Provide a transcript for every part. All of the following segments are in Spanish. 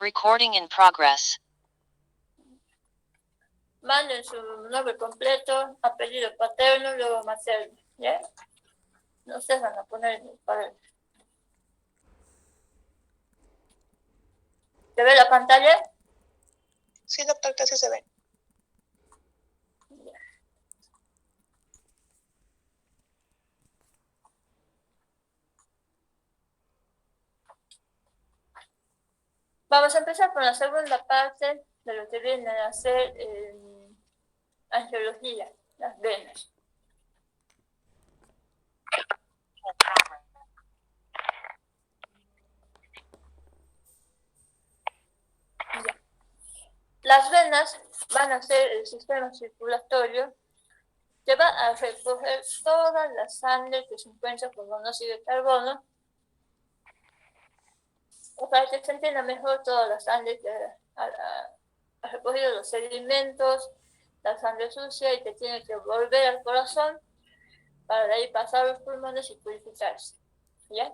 Recording in progress. Manden su nombre completo, apellido paterno, luego materno, ¿ya? No se van a poner en el cuaderno. ¿Se ve la pantalla? Sí, doctor, casi se ve. Ya. Vamos a empezar con la segunda parte de lo que viene a ser angiología, las venas. Ya. Las venas van a ser el sistema circulatorio que va a recoger toda la sangre que se encuentra con monóxido de carbono, para que se entienda mejor toda la sangre que ha recogido los sedimentos, la sangre sucia y que tiene que volver al corazón para de ahí pasar a los pulmones y purificarse. ¿Ya?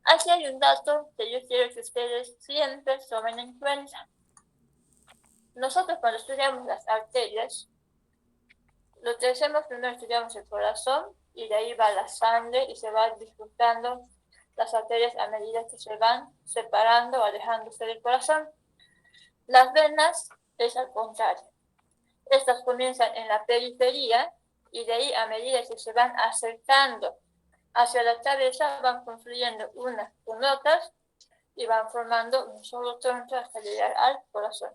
Aquí hay un dato que yo quiero que ustedes siempre tomen en cuenta. Nosotros cuando estudiamos las arterias, lo que hacemos primero estudiamos el corazón y de ahí va la sangre y se va disfrutando las arterias a medida que se van separando o alejándose del corazón. Las venas es al contrario. Estas comienzan en la periferia y de ahí a medida que se van acercando hacia la cabeza van confluyendo unas con otras y van formando un solo tronco hasta llegar al corazón.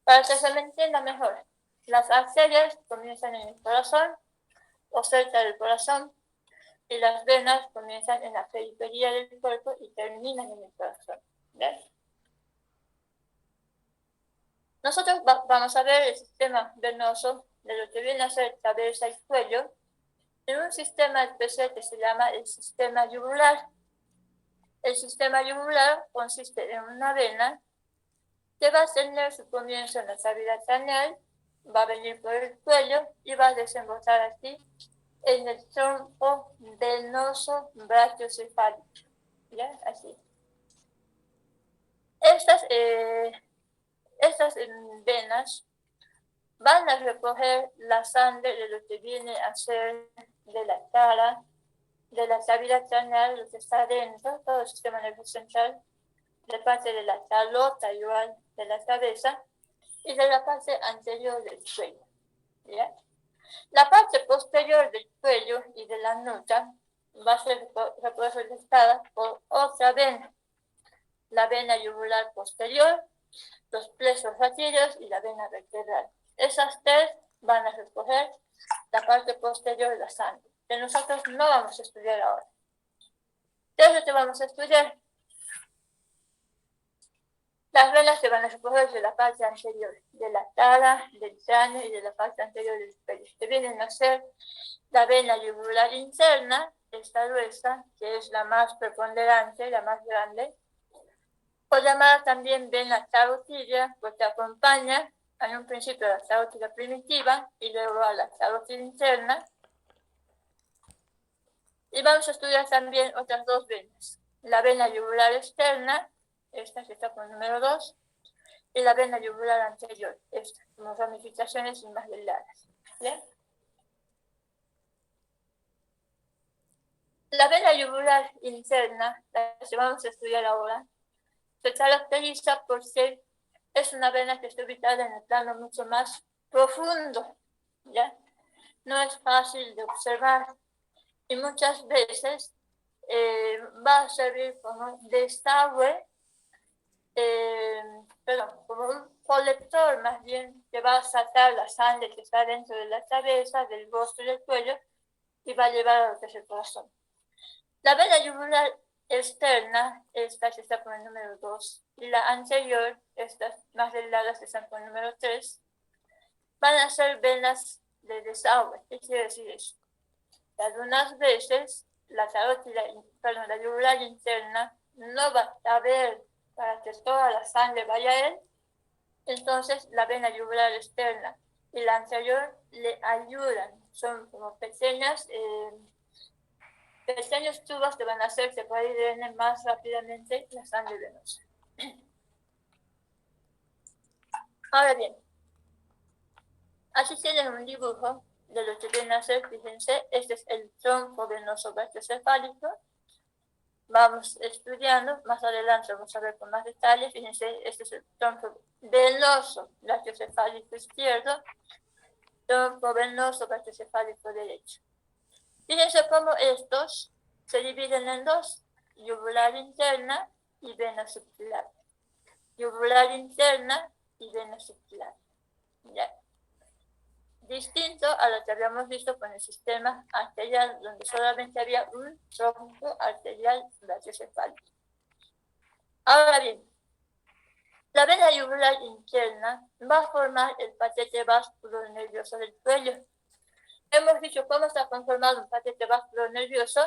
Para que se me entienda mejor, las arterias comienzan en el corazón o cerca del corazón y las venas comienzan en la periferia del cuerpo y terminan en el corazón. ¿Ves? Nosotros vamos a ver el sistema venoso de lo que viene a ser cabeza y cuello en un sistema especial que se llama el sistema yugular. El sistema yugular consiste en una vena que va a tener su comienzo en la cavidad craneal, va a venir por el cuello y va a desembocar aquí en el tronco venoso brachiocefálico. ¿Ya? Así. Estas venas van a recoger la sangre de lo que viene a ser de la cara, de la cavidad craneal, lo que está dentro, todo el sistema nervioso central, de parte de la calota igual de la cabeza y de la parte anterior del cuello. ¿Ya? La parte posterior del cuello y de la nuca va a ser representada por otra vena, la vena yugular posterior, los plexos raquídeos y la vena vertebral. Esas tres van a recoger la parte posterior de la sangre, que nosotros no vamos a estudiar ahora. ¿Qué es lo que vamos a estudiar? Las venas se van a recoger de la parte anterior, de la cara, del cráneo y de la parte anterior del cuello. Que vienen a ser la vena yugular interna, esta gruesa, que es la más preponderante, la más grande, o llamada también vena carotidia, porque acompaña en un principio a la carótida primitiva y luego a la carótida interna. Y vamos a estudiar también otras dos venas. La vena yugular externa, esta que está con el número 2, y la vena yugular anterior, esta, como ramificaciones y más delgadas. ¿Bien? La vena yugular interna, la que vamos a estudiar ahora, se caracteriza por ser es una vena que está ubicada en el plano mucho más profundo, ¿ya? No es fácil de observar y muchas veces va a servir como desagüe, como un colector más bien, que va a sacar la sangre que está dentro de la cabeza, del rostro y del cuello y va a llevar a lo que es el corazón. La vena yugular externa, esta que está con el número 2, y la anterior, estas más delgadas que están con el número 3, van a ser venas de desagüe. ¿Qué quiere decir eso? Que algunas veces la la yugular interna no va a haber para que toda la sangre vaya a él, entonces la vena yugular externa y la anterior le ayudan, son como pequeños tubos que van a hacer que pueda ir más rápidamente la sangre venosa. Ahora bien, así tienen un dibujo de lo que viene a ser, fíjense, este es el tronco venoso brachiocefálico. Vamos estudiando, más adelante vamos a ver con más detalles. Fíjense, este es el tronco venoso brachiocefálico izquierdo, tronco venoso brachiocefálico derecho. Fíjense cómo estos se dividen en dos, yugular interna y vena subtilar. Yugular interna y vena subtilar. ¿Ya? Distinto a lo que habíamos visto con el sistema arterial, donde solamente había un tronco arterial brachiocefálico. Ahora bien, la vena yugular interna va a formar el paquete vascular nervioso del cuello. Hemos dicho cómo está conformado un paquete vascular nervioso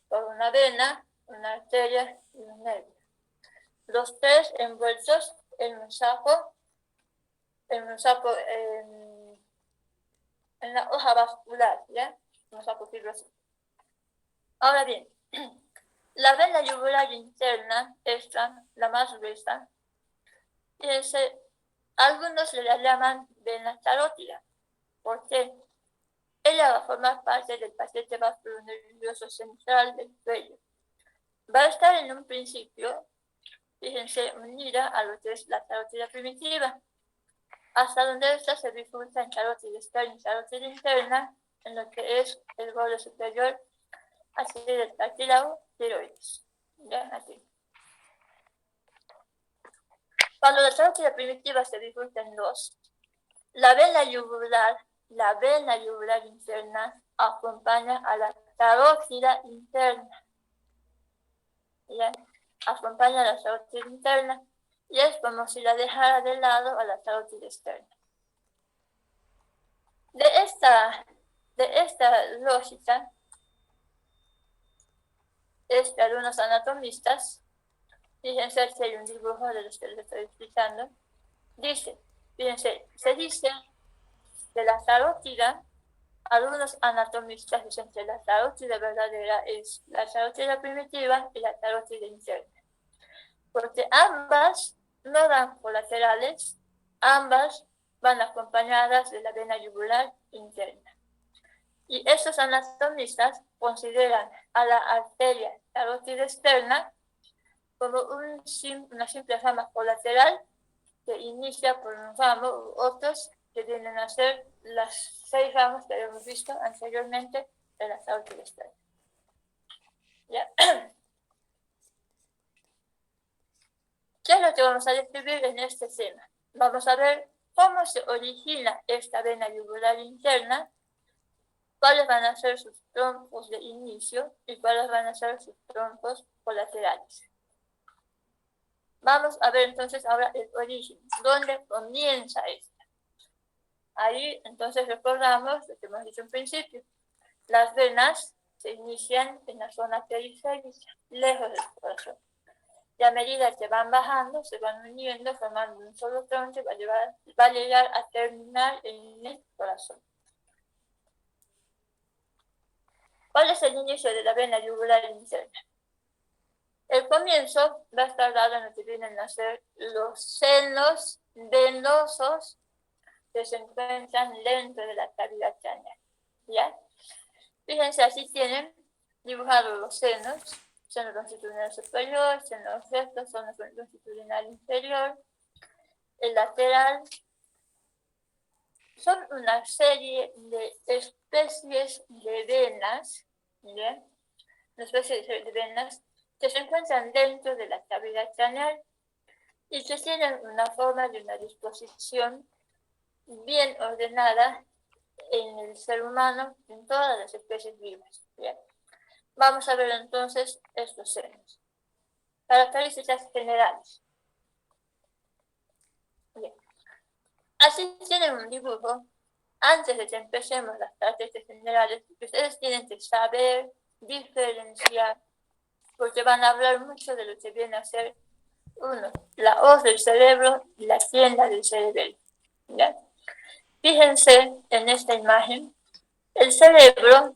por una vena, una arteria y un nervio. Los tres envueltos en un saco, en la hoja vascular, ¿ya? Un saco fibroso. Ahora bien, la vena yugular interna, esta, la más gruesa, algunos le la llaman vena carótida. ¿Por qué? Ella va a formar parte del paquete vascular nervioso central del cuello. Va a estar en un principio, fíjense, unida a lo que es la carótida primitiva, hasta donde esta se bifurca en carótida externa y carótida interna, en lo que es el borde superior, así del cartílago tiroides. ¿Ya? Así. Cuando la carótida primitiva se bifurca en dos, la vena yugular interna acompaña a la carótida interna. ¿Ya? Acompaña a la carótida interna y es como si la dejara de lado a la carótida externa. De esta lógica, algunos anatomistas, fíjense que hay un dibujo de los que les estoy explicando, fíjense, se dice que la carótida, algunos anatomistas dicen que la carótida verdadera es la carótida primitiva y la carótida interna, porque ambas no dan colaterales, ambas van acompañadas de la vena yugular interna. Y estos anatomistas consideran a la arteria carótida externa como una simple rama colateral que inicia por un ramo u otros que vienen a ser las 6 ramas que habíamos visto anteriormente de la carótida externa. ¿Ya? ¿Qué es lo que vamos a describir en este tema? Vamos a ver cómo se origina esta vena yugular interna, cuáles van a ser sus troncos de inicio y cuáles van a ser sus troncos colaterales. Vamos a ver entonces ahora el origen, dónde comienza esto. Ahí entonces recordamos lo que hemos dicho en principio. Las venas se inician en la zona periférica, lejos del corazón. Y a medida que van bajando, se van uniendo, formando un solo tronco, va a llegar a terminar en el corazón. ¿Cuál es el inicio de la vena yugular interna? El comienzo va a estar dado en lo que vienen a ser los senos venosos que se encuentran dentro de la cavidad craneal. ¿Ya? Fíjense, así tienen dibujados los senos, seno longitudinal superior, seno recto, seno longitudinal inferior, el lateral. Son una serie de especies de venas, ¿bien? Una especie de venas que se encuentran dentro de la cavidad craneal y que tienen una forma de una disposición bien ordenada en el ser humano, en todas las especies vivas. ¿Bien? Vamos a ver entonces estos senos. Características generales. Bien. Así tienen un dibujo. Antes de que empecemos las características generales, ustedes tienen que saber diferenciar, porque van a hablar mucho de lo que viene a ser la hoz del cerebro y la tienda del cerebelo. ¿Ya? Fíjense en esta imagen, el cerebro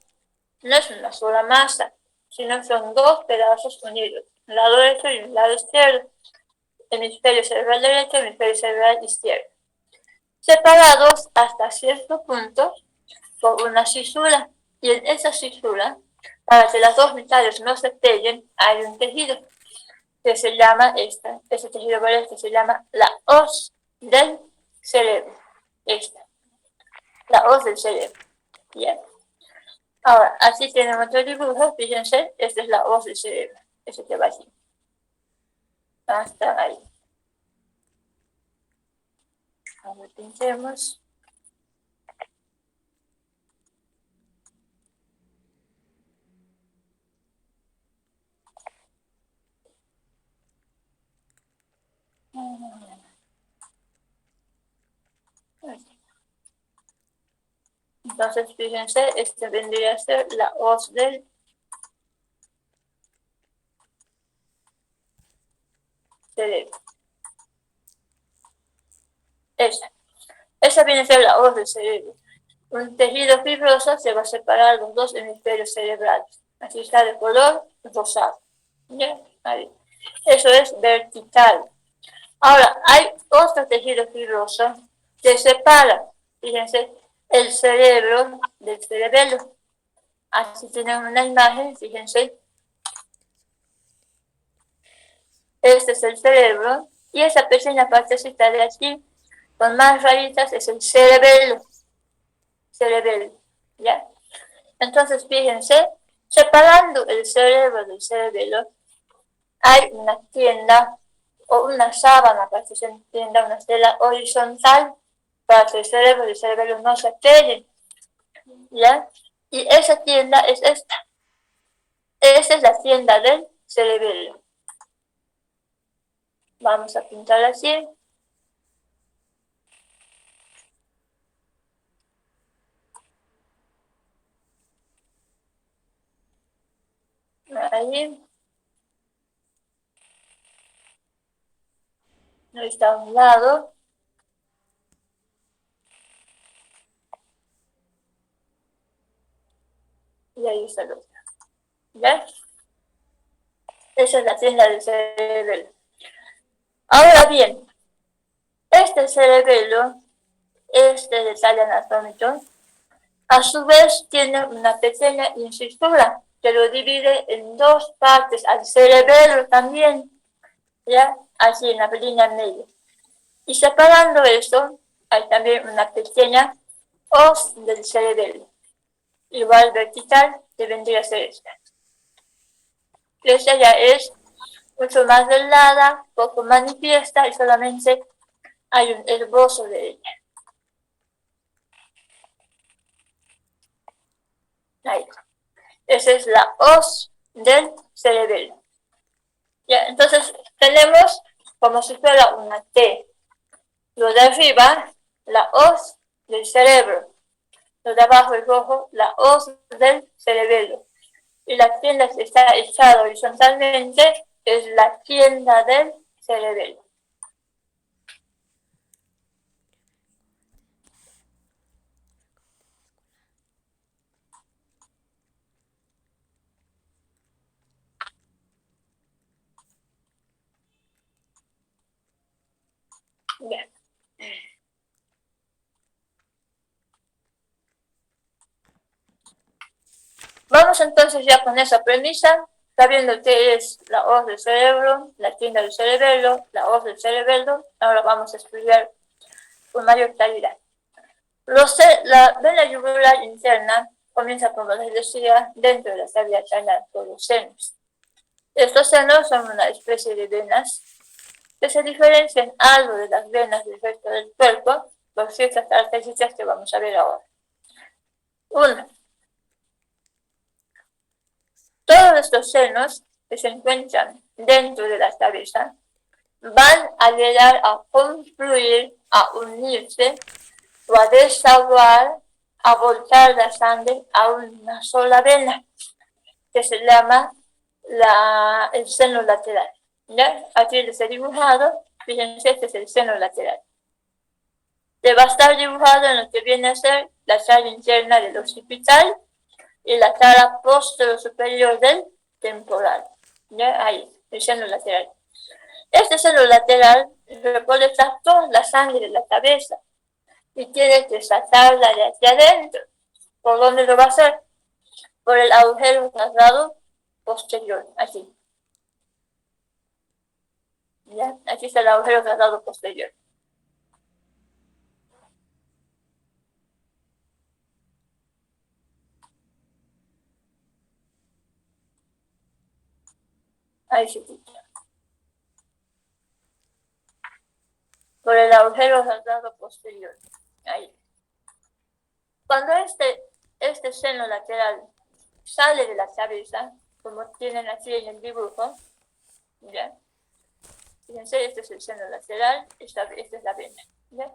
no es una sola masa, sino son dos pedazos unidos, un lado derecho y un lado izquierdo, hemisferio cerebral derecho y hemisferio cerebral izquierdo. separados hasta cierto punto por una cisura. Y en esa cisura, para que las dos mitades no se peguen, hay un tejido que se llama ese tejido que se llama la hoz del cerebro. La hoz del cerebro. Bien. Ahora, así tenemos otro dibujo, fíjense, esta es la hoz del cerebro, ese que va así. Hasta ahí. Ahora pinchemos. Entonces, fíjense, este vendría a ser la hoz del cerebro. Esa viene a ser la hoz del cerebro. Un tejido fibroso se va a separar los dos hemisferios cerebrales. Así está de color rosado. ¿Ya? Ahí. Eso es vertical. Ahora, hay otro tejido fibroso que separa, fíjense, el cerebro del cerebelo. Así tenemos una imagen, fíjense. Este es el cerebro y esa pequeña partecita de aquí, con más rayitas, es el cerebelo. ¿Ya? Entonces, fíjense, separando el cerebro del cerebelo, hay una tienda o una sábana, para que se entienda, una tela horizontal, para que el cerebro y el cerebelo no se peguen, ¿ya? Y esa tienda es esta. Esta es la tienda del cerebelo. Vamos a pintar así. Ahí. Ahí está a un lado. Y ahí está el otro. ¿Ya? Esa es la tienda del cerebelo. Ahora bien, este cerebelo, este detalle anatómico, a su vez tiene una pequeña incisura que lo divide en dos partes, al cerebelo también, ¿ya? Así en la línea media. Y separando eso, hay también una pequeña hoz del cerebelo, igual vertical, que vendría a ser esta. Esta ya es mucho más delgada, poco manifiesta y solamente hay un esbozo de ella. Ahí. Esa es la hoz del cerebelo. Ya, entonces tenemos como si fuera una T. Lo de arriba, la hoz del cerebro. Lo de abajo, el rojo, la hoz del cerebelo. Y la tienda que está echada horizontalmente es la tienda del cerebelo. Bien. Vamos entonces ya con esa premisa, sabiendo qué es la hoz del cerebro, la tienda del cerebelo, la hoz del cerebelo. Ahora vamos a estudiar con mayor claridad. La vena yugular interna comienza, como les decía, dentro de la cavidad canal por los senos. Estos senos son una especie de venas que se diferencian algo de las venas del resto del cuerpo por ciertas características que vamos a ver ahora. 1. Todos estos senos que se encuentran dentro de la cabeza van a llegar a confluir, a unirse o a desaguar, a volcar la sangre a una sola vena, que se llama el seno lateral. ¿Ya? Aquí les he dibujado, fíjense, este es el seno lateral. Le va a estar dibujado en lo que viene a ser la cara interna del occipital y la cara posterior superior del temporal. ¿Ya? Ahí, el seno lateral. Este seno lateral recolecta toda la sangre de la cabeza y tiene que sacarla de hacia adentro. ¿Por dónde lo va a hacer? Por el agujero cerrado posterior, aquí. ¿Ya? Aquí está el agujero cerrado posterior. Ahí se quita. Por el agujero cerrado posterior. Ahí. Cuando este seno lateral sale de la cabeza, como tienen aquí en el dibujo, ¿ya? Fíjense, este es el seno lateral, esta es la vena, ¿ya?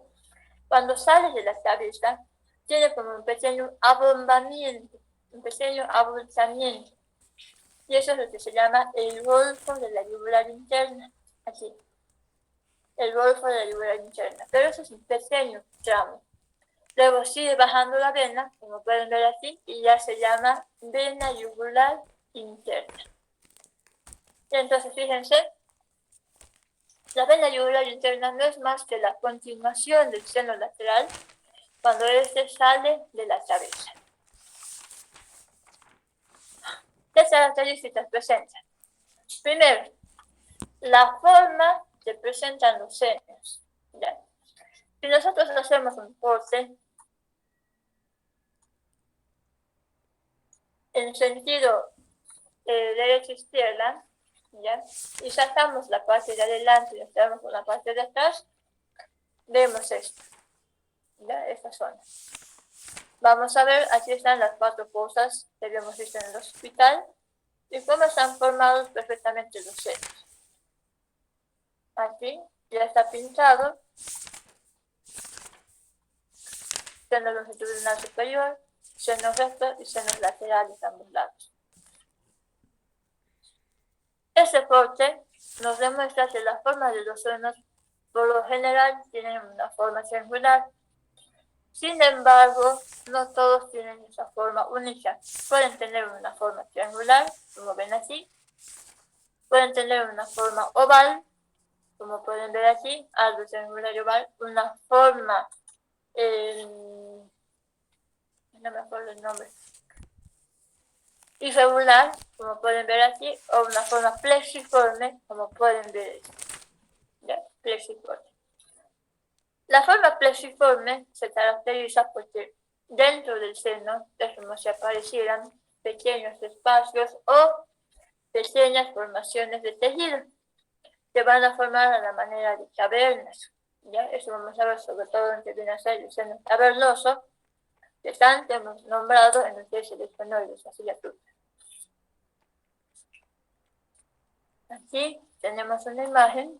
Cuando sale de la cabeza, tiene como un pequeño abombamiento, un pequeño abultamiento. Y eso es lo que se llama el golfo de la yugular interna, así, el golfo de la yugular interna. Pero eso es un pequeño tramo. Luego sigue bajando la vena, como pueden ver aquí, y ya se llama vena yugular interna. Y entonces fíjense, la vena yugular interna no es más que la continuación del seno lateral cuando este sale de la cabeza. ¿Qué características presenta? Primero, la forma que presentan los senos. ¿Ya? Si nosotros hacemos un corte en sentido derecha-izquierda, ¿ya? Y sacamos la parte de adelante y nos quedamos con la parte de atrás, vemos esto, ¿ya? Esta zona. Vamos a ver, aquí están las cuatro cosas que habíamos visto en el hospital y cómo están formados perfectamente los senos. Aquí ya está pintado seno longitudinal superior, senos rectos y senos laterales a ambos lados. Este corte nos demuestra que las formas de los senos por lo general tienen una forma triangular. Sin embargo, no todos tienen esa forma única. Pueden tener una forma triangular, como ven aquí. Pueden tener una forma oval, como pueden ver aquí, algo triangular y oval. Una forma, no me acuerdo el nombre, irregular, como pueden ver aquí, o una forma plexiforme, como pueden ver aquí. ¿Ya? Plexiforme. La forma plexiforme se caracteriza porque dentro del seno es como si aparecieran pequeños espacios o pequeñas formaciones de tejido que van a formar a la manera de cavernas. ¿Ya? Eso vamos a ver sobre todo en que viene a ser el seno cavernoso, que antes hemos nombrado en el que es el esfenoides, así ya tú. Aquí tenemos una imagen.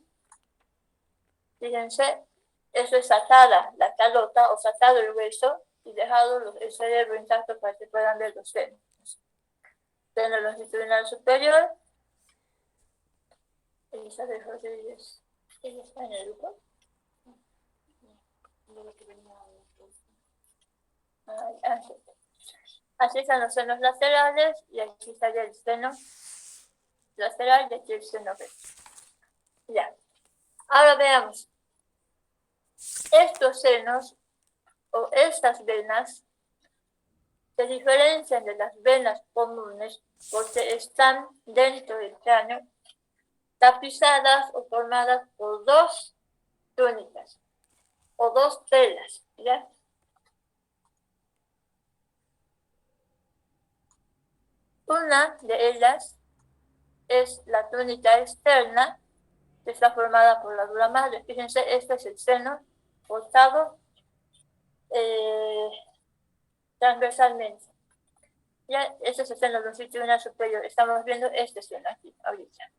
Fíjense, eso es sacada la calota o sacado el hueso y dejado el cerebro intacto para que puedan ver los senos. Seno longitudinal superior. Elizabeth Rodríguez. ¿Ella está en el grupo? Así están los senos laterales y aquí estaría el seno lateral y aquí el seno recto. Ya. Ahora veamos. Estos senos o estas venas se diferencian de las venas comunes porque están dentro del cráneo, tapizadas o formadas por dos túnicas o dos telas, ¿ya? Una de ellas es la túnica externa, que está formada por la dura madre. Fíjense, este es el seno cortado transversalmente. Ya, este es el seno longitudinal superior. Estamos viendo este seno aquí, ahorita.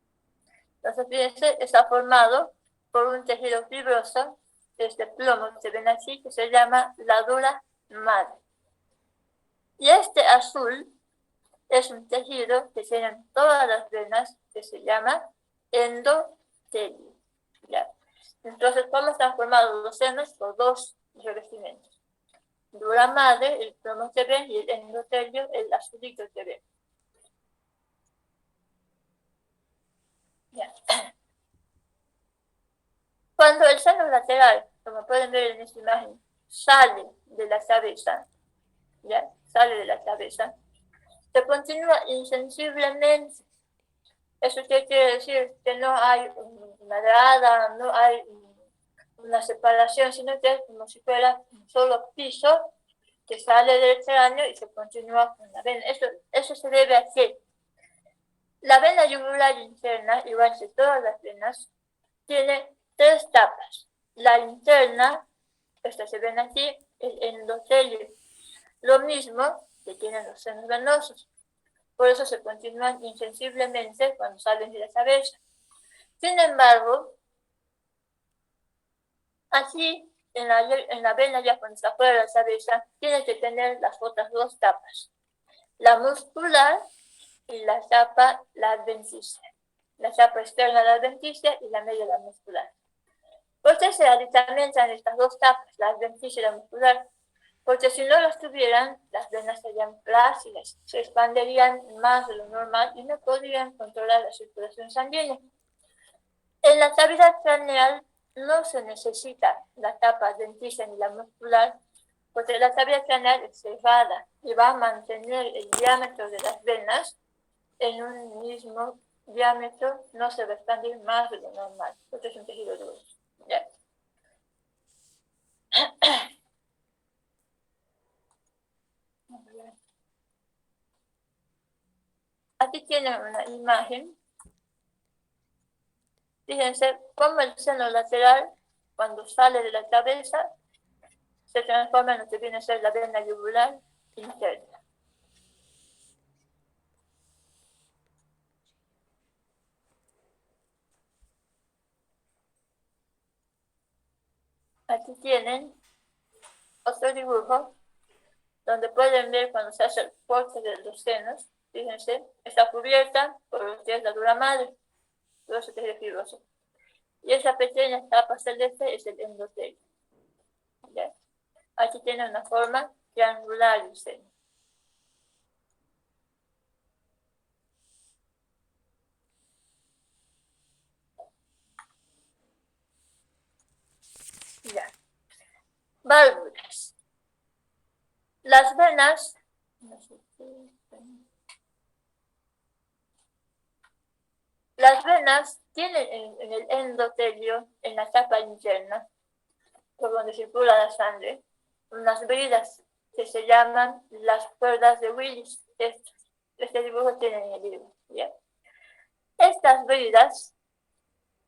Entonces, fíjense, está formado por un tejido fibroso, este plomo que se ven aquí, que se llama la dura madre. Y este azul es un tejido que tiene todas las venas, que se llama endotelio. ¿Ya? Entonces, ¿cómo están formados los senos? Por dos revestimientos. Dura madre, el plomo se ve, y el endotelio, el azulito se ve. ¿Ya? Cuando el seno lateral, como pueden ver en esta imagen, sale de la cabeza, ¿ya? Sale de la cabeza, se continúa insensiblemente. ¿Eso qué quiere decir? Que no hay una grada, no hay una separación, sino que es como si fuera un solo piso que sale del cráneo y se continúa con la vena. Eso se debe a que la vena yugular interna, igual que todas las venas, tiene tres tapas. La interna, esta se ven aquí, el endotelio. Lo mismo que tienen los senos venosos. Por eso se continúan insensiblemente cuando salen de la cabeza. Sin embargo, así en la vena ya cuando está fuera de la cabeza, tiene que tener las otras dos tapas. La muscular y la tapa la adventicia. La tapa externa de la adventicia y la media de la muscular. ¿Por qué se aditamentan estas dos tapas, la adventicia y la muscular? Porque si no las tuvieran, las venas serían flácidas, se expanderían más de lo normal y no podrían controlar la circulación sanguínea. En la cavidad craneal no se necesita la tapa adventicia ni la muscular, porque la cavidad craneal es cerrada y va a mantener el diámetro de las venas en un mismo diámetro, no se va a expandir más de lo normal, porque es un tejido duro. ¿Ya? Aquí tienen una imagen. Fíjense cómo el seno lateral, cuando sale de la cabeza, se transforma en lo que viene a ser la vena yugular interna. Aquí tienen otro dibujo donde pueden ver cuando se hace el corte de los senos. Fíjense, está cubierta por lo que es la dura madre, todo ese tejido fibroso. Y esa pequeña tapa celeste es el endotelio. ¿Ya? Aquí tiene una forma triangular el seno. Ya. Válvulas. Las venas, tienen en el endotelio, en la capa interna, por donde circula la sangre, unas bridas que se llaman las cuerdas de Willis. Este dibujo tiene en el libro. ¿Ya? Estas bridas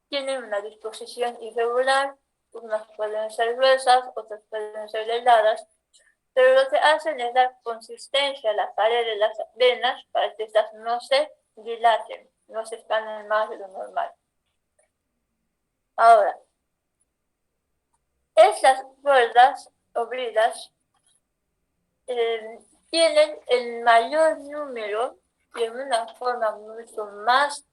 tienen una disposición irregular, unas pueden ser gruesas, otras pueden ser delgadas, pero lo que hacen es dar consistencia a la pared de las venas para que estas no se dilaten, no se expanden más de lo normal. Ahora, estas cuerdas o bridas tienen el mayor número y en una forma mucho más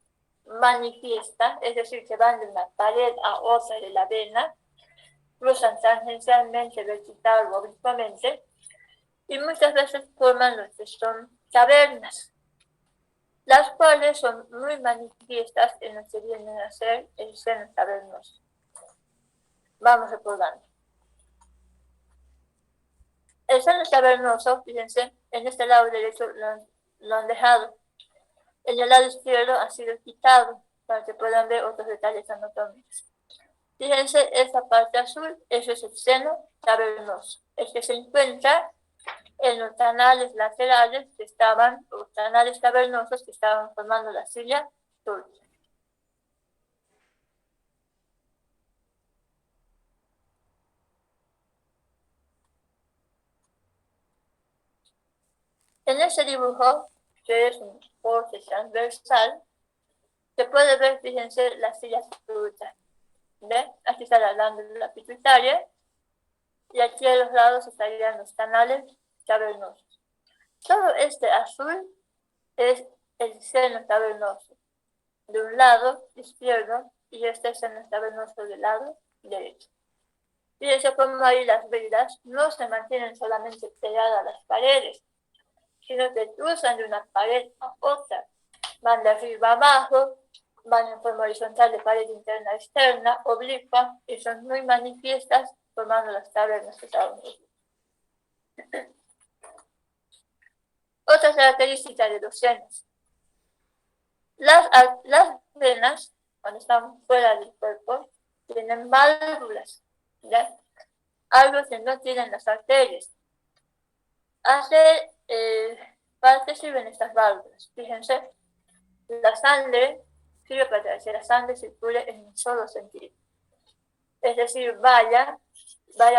manifiesta, es decir, que van de una pared a otra de la vena, cruzan tangencialmente, vertical o oblicuamente, y muchas veces forman lo que son cavernas, las cuales son muy manifiestas en lo que vienen a ser el seno cavernoso. Vamos recordando. El seno cavernoso, fíjense, en este lado derecho lo han dejado. En el lado izquierdo ha sido quitado para que puedan ver otros detalles anatómicos. Fíjense, esta parte azul, eso es el seno cavernoso. Es que se encuentra en los canales laterales que estaban, los canales cavernosos que estaban formando la cilia turca. En ese dibujo, que es un corte transversal, se puede ver, fíjense, la cilia turca. ¿Ven? Aquí está la glándula pituitaria y aquí a los lados estarían los canales cavernosos. Todo este azul es el seno cavernoso de un lado izquierdo y este seno cavernoso del lado derecho. Fíjense cómo ahí las bridas no se mantienen solamente pegadas a las paredes, sino que cruzan de una pared a otra. Van de arriba a abajo, van en forma horizontal de pared interna a externa, oblicua, y son muy manifiestas formando las tabernas que estábamos viendo. Otra característica de los senos. Las venas, cuando están fuera del cuerpo, tienen válvulas, ¿ya? Algo que no tienen las arterias. ¿Para qué sirven estas válvulas? Fíjense, la sangre sirve para que la sangre circule en un solo sentido. Es decir, vaya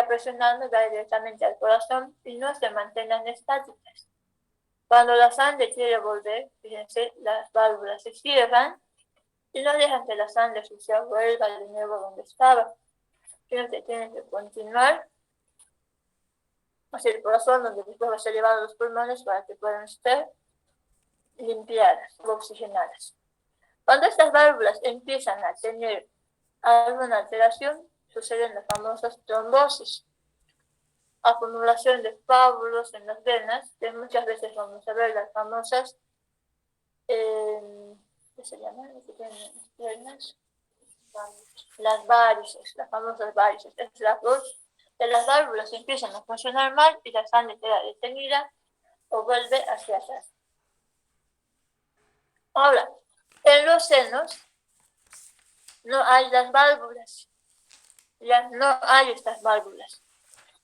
presionando, vaya directamente al corazón y no se mantengan estáticas. Cuando la sangre quiere volver, fíjense, las válvulas se cierran y no dejan que la sangre sucia vuelva de nuevo donde estaba, sino que tienen que continuar hacia el corazón, donde después va a ser llevado a los pulmones para que puedan ser limpiadas o oxigenadas. Cuando estas válvulas empiezan a tener alguna alteración, suceden las famosas trombosis, acumulación de coágulos en las venas, que muchas veces vamos a ver las famosas, ¿qué se llaman? Las varices, las famosas varices. Es la voz de las válvulas empiezan a funcionar mal y la sangre queda detenida o vuelve hacia atrás. Ahora, en los senos no hay las válvulas, ya no hay estas válvulas.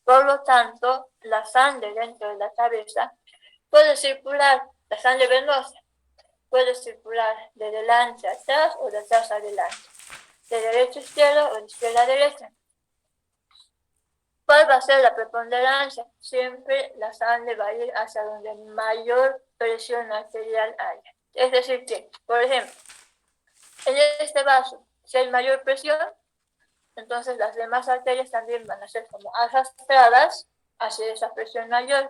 Por lo tanto, la sangre dentro de la cabeza puede circular, la sangre venosa puede circular de delante a atrás o de atrás a adelante, de derecha a izquierda o de izquierda a derecha. ¿Cuál va a ser la preponderancia? Siempre la sangre va a ir hacia donde mayor presión arterial haya. Es decir que, por ejemplo, en este vaso, si hay mayor presión, entonces las demás arterias también van a ser como arrastradas hacia esa presión mayor.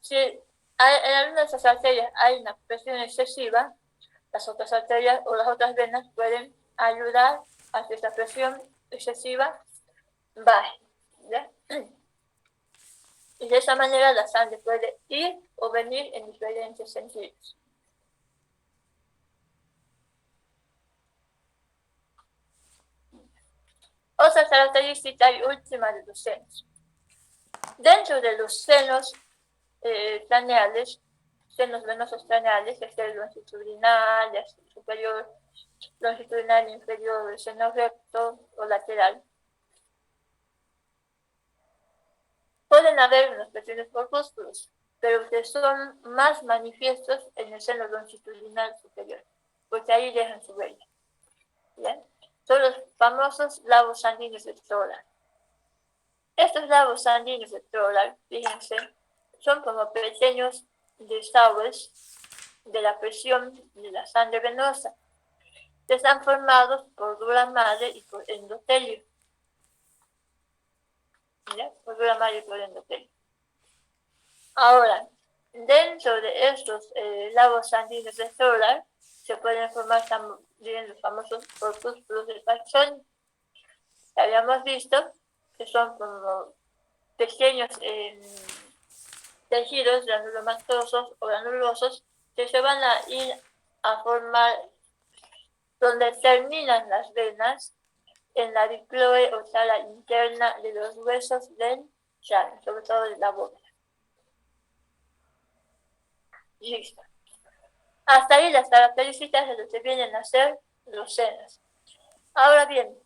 Si en alguna de esas arterias hay una presión excesiva, las otras arterias o las otras venas pueden ayudar a que esa presión excesiva baje, ¿ya? Y de esa manera la sangre puede ir o venir en diferentes sentidos. Otra característica y última de los senos. Dentro de los senos craneales, senos venosos craneales, que es el longitudinal, el superior, longitudinal inferior, el seno recto o lateral, pueden haber unos pequeños corpúsculos, pero que son más manifiestos en el seno longitudinal superior, porque ahí dejan su huella. ¿Bien? Son los famosos lavos sanguíneos de Stoller. Estos lavos sanguíneos de Stoller, fíjense, son como pequeños desagües de la presión de la sangre venosa, que están formados por dura madre y por endotelio. ¿Ya? Por dura madre y por endotelio. Ahora, dentro de estos lavos sanguíneos de Stoller se pueden formar también los famosos corpúsculos de Paccioni. Habíamos visto que son como pequeños tejidos granulomatosos o granulosos que se van a ir a formar donde terminan las venas en la diploe o sala interna de los huesos del cráneo, sobre todo de la boca. Listo. Hasta ahí las características de lo que vienen a ser los senos. Ahora bien,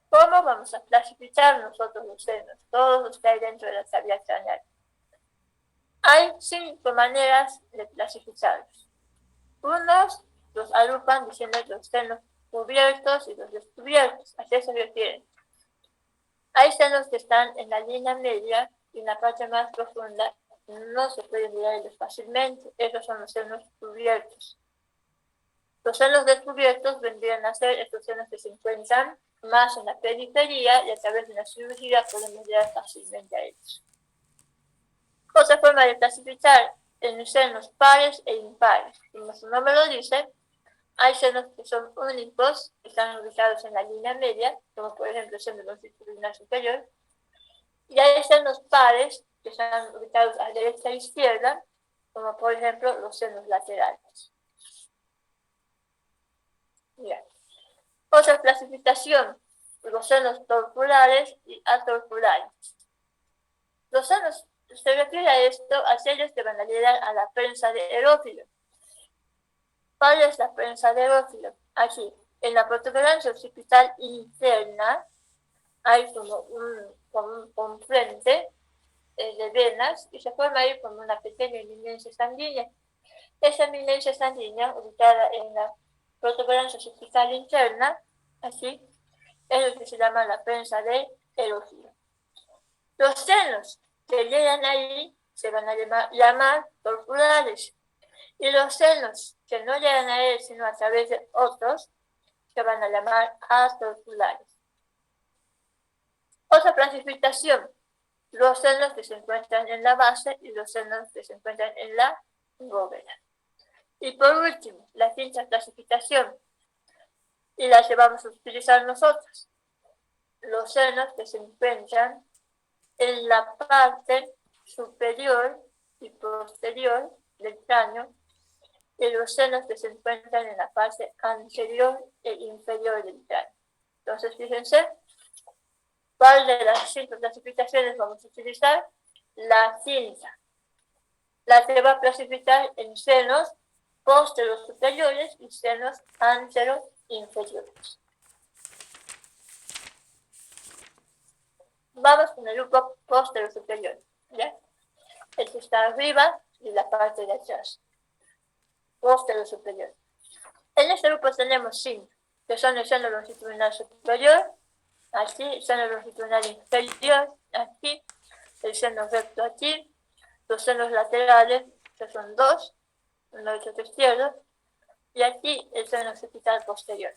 ¿cómo vamos a clasificar nosotros los senos? Todos los que hay dentro de la cavidad craneal. Hay 5 maneras de clasificarlos. Unos los agrupan diciendo los senos cubiertos y los descubiertos. ¿A qué se refieren? Hay senos que están en la línea media y en la parte más profunda no se puede mirarlos fácilmente. Esos son los senos cubiertos. Los senos descubiertos vendrían a ser estos senos que se encuentran más en la periferia y a través de la cirugía podemos llegar fácilmente a ellos. Otra forma de clasificar en senos pares e impares. Como su nombre lo dice, hay senos que son únicos, que están ubicados en la línea media, como por ejemplo el seno longitudinal superior, y hay senos pares que están ubicados a derecha e izquierda, como por ejemplo los senos laterales. Bien. Otra clasificación los senos torculares y atorculares. Los senos se refiere a esto a aquellos que van a llegar a la prensa de erófilo. ¿Cuál es la prensa de erófilo? Aquí, en la protuberancia occipital interna, hay como un frente de venas y se forma ahí como una pequeña eminencia sanguínea. Esa eminencia sanguínea, ubicada en la protuberancia occipital interna, así, es lo que se llama la prensa de erófilo. Los senos que llegan ahí se van a llamar torculares, y los senos que no llegan a él sino a través de otros se van a llamar atorculares. Otra clasificación: los senos que se encuentran en la base y los senos que se encuentran en la bóveda. Y por último, la quinta clasificación, y la que vamos a utilizar nosotros: los senos que se encuentran en la parte superior y posterior del cráneo, y los senos que se encuentran en la parte anterior e inferior del cráneo. Entonces, fíjense, ¿cuál de las 5 clasificaciones vamos a utilizar? La quinta, la que va a clasificar en senos pósteros superiores y senos anteros inferiores. Vamos con el grupo póstero superior, ¿ya? El que está arriba y la parte de atrás. Póstero superior. En este grupo tenemos 5, que son el seno longitudinal superior, aquí, el seno longitudinal inferior, aquí, el seno recto aquí, los senos laterales, que son 2, uno derecho y izquierdo, y aquí el seno occipital posterior.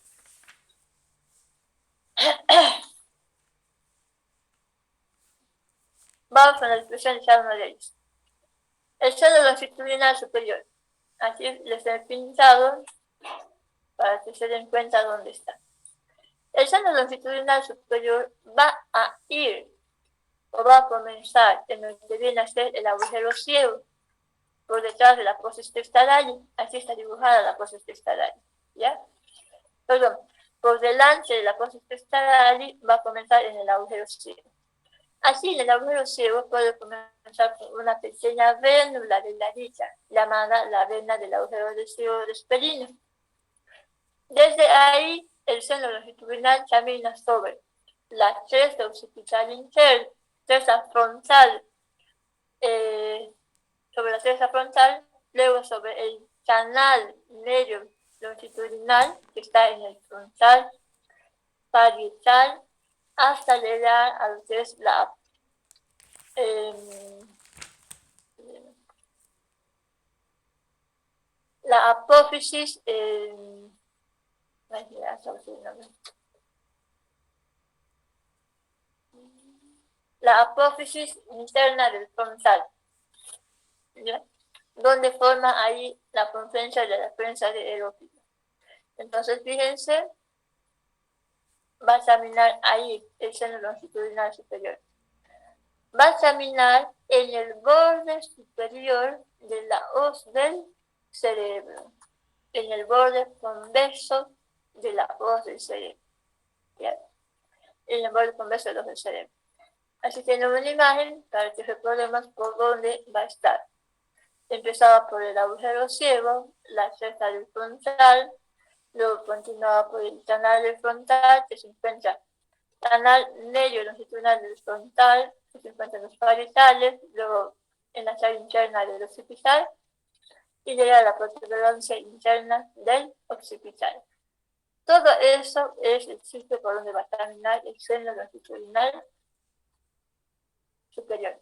Vamos con la descripción de cada uno de ellos. El seno longitudinal superior. Aquí les he pintado para que se den cuenta dónde está. El seno longitudinal superior va a ir o va a comenzar en lo que viene a ser el agujero ciego, por detrás de la apófisis testalaris. Aquí está dibujada la apófisis testalaris, ¿ya? Perdón, por delante de la apófisis testalaris va a comenzar en el agujero ciego. Así, en el agujero ciego puede comenzar con una pequeña vénula delgadita, llamada la vena del agujero de ciego vesperino. Desde ahí, el seno longitudinal camina sobre la cresta occipital interna, cresta frontal, sobre la cresta frontal, luego sobre el canal medio longitudinal que está en el frontal parietal, hasta llegar a lo que es la apófisis, la apófisis interna del frontal, ¿ya? Donde forma ahí la confluencia de la prensa de erófilo. Entonces, fíjense, va a caminar ahí el seno longitudinal superior. Va a caminar en el borde superior de la hoz del cerebro, en el borde convexo de la hoz del cerebro, ¿ya? En el borde convexo de la hoz del cerebro. Así tenemos una imagen para que recordemos por dónde va a estar. Empezaba por el agujero ciego, la cresta del frontal, luego continuaba por el canal del frontal, que se encuentra canal medio longitudinal del frontal, que se encuentra en los parietales, luego en la sala interna del occipital, y llega a la protuberancia interna del occipital. Todo eso es el sitio por donde va a caminar el seno longitudinal superior.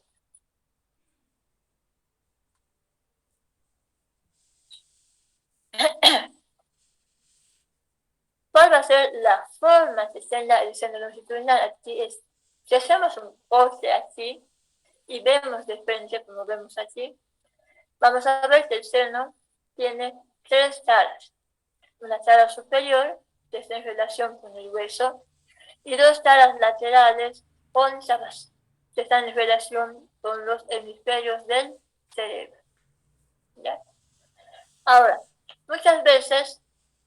¿Cuál va a ser la forma que tenga el seno longitudinal? Aquí es, si hacemos un corte aquí y vemos de frente, como vemos aquí, vamos a ver que el seno tiene 3 taras. Una tara superior, que está en relación con el hueso, y 2 taras laterales cóncavas, que están en relación con los hemisferios del cerebro, ¿ya? Ahora, muchas veces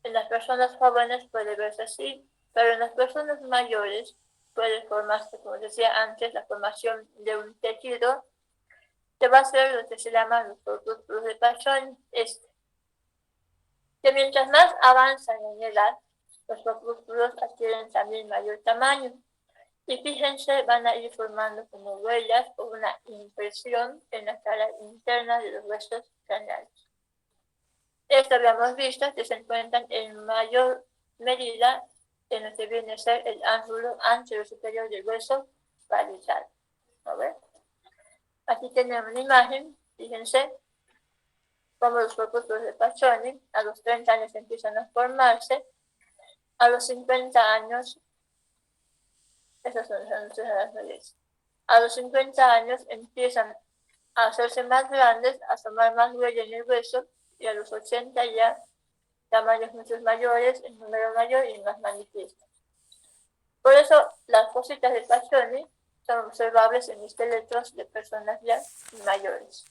en las personas jóvenes puede verse así, pero en las personas mayores puede formarse, como decía antes, la formación de un tejido que va a ser lo que se llaman los corpúsculos de Pachón, que mientras más avanzan en edad, los corpúsculos adquieren también mayor tamaño. Y fíjense, van a ir formando como huellas o una impresión en la cara interna de los huesos craneales. Esto habíamos visto que se encuentran en mayor medida en lo que viene a ser el ángulo anterior superior del hueso parietral. ¿No ven? Aquí tenemos una imagen, fíjense, como los corpúsculos de Pachoni a los 30 años empiezan a formarse, a los 50 años, esas son las medidas, a los 50 años empiezan a hacerse más grandes, a tomar más huella en el hueso, y a los 80 ya tamaños mucho mayores, en número mayor y más manifiesto. Por eso las cositas de Pachoni son observables en esqueletos de personas ya mayores.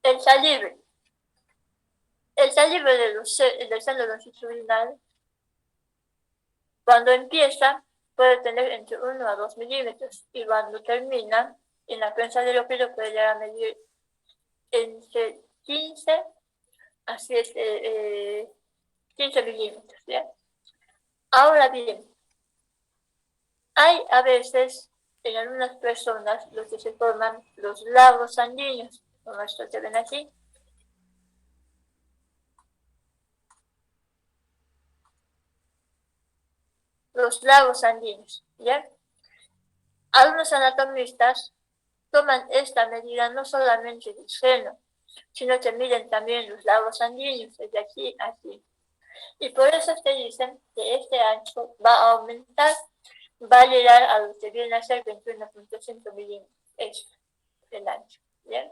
El salive. El salive del seno longitudinal, cuando empieza, puede tener entre 1 a 2 milímetros y cuando termina, en la prensa del ópero puede llegar a medir entre 15 a 15 milímetros. ¿Ya? Ahora bien, hay a veces en algunas personas los que se forman los lagos sanguíneos, como esto se ven aquí. Los lagos sanguíneos, ¿ya? Algunos anatomistas toman esta medida no solamente del seno, sino que miden también los lagos sanguíneos desde aquí a aquí. Y por eso te dicen que este ancho va a aumentar, va a llegar a lo que viene a ser 21.5 milímetros, es el ancho, ¿bien?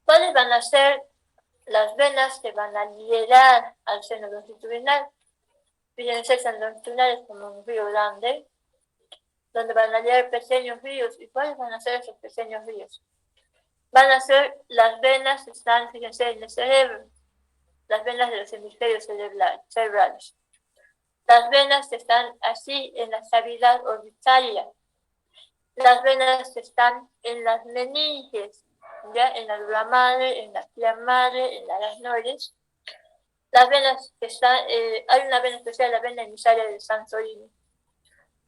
¿Cuáles van a ser las venas que van a llegar al seno longitudinal? Fíjense, el seno longitudinal es como un río grande, donde van a llegar pequeños ríos. ¿Y cuáles van a ser esos pequeños ríos? Van a ser las venas que están, fíjense, en el cerebro, las venas de los hemisferios cerebrales. Las venas que están así en la cavidad orbitaria. Las venas que están en las meninges, ya en la dura madre, en la pía madre, en la aracnoides. Las venas que están, hay una vena especial, la vena emisaria del Santorini,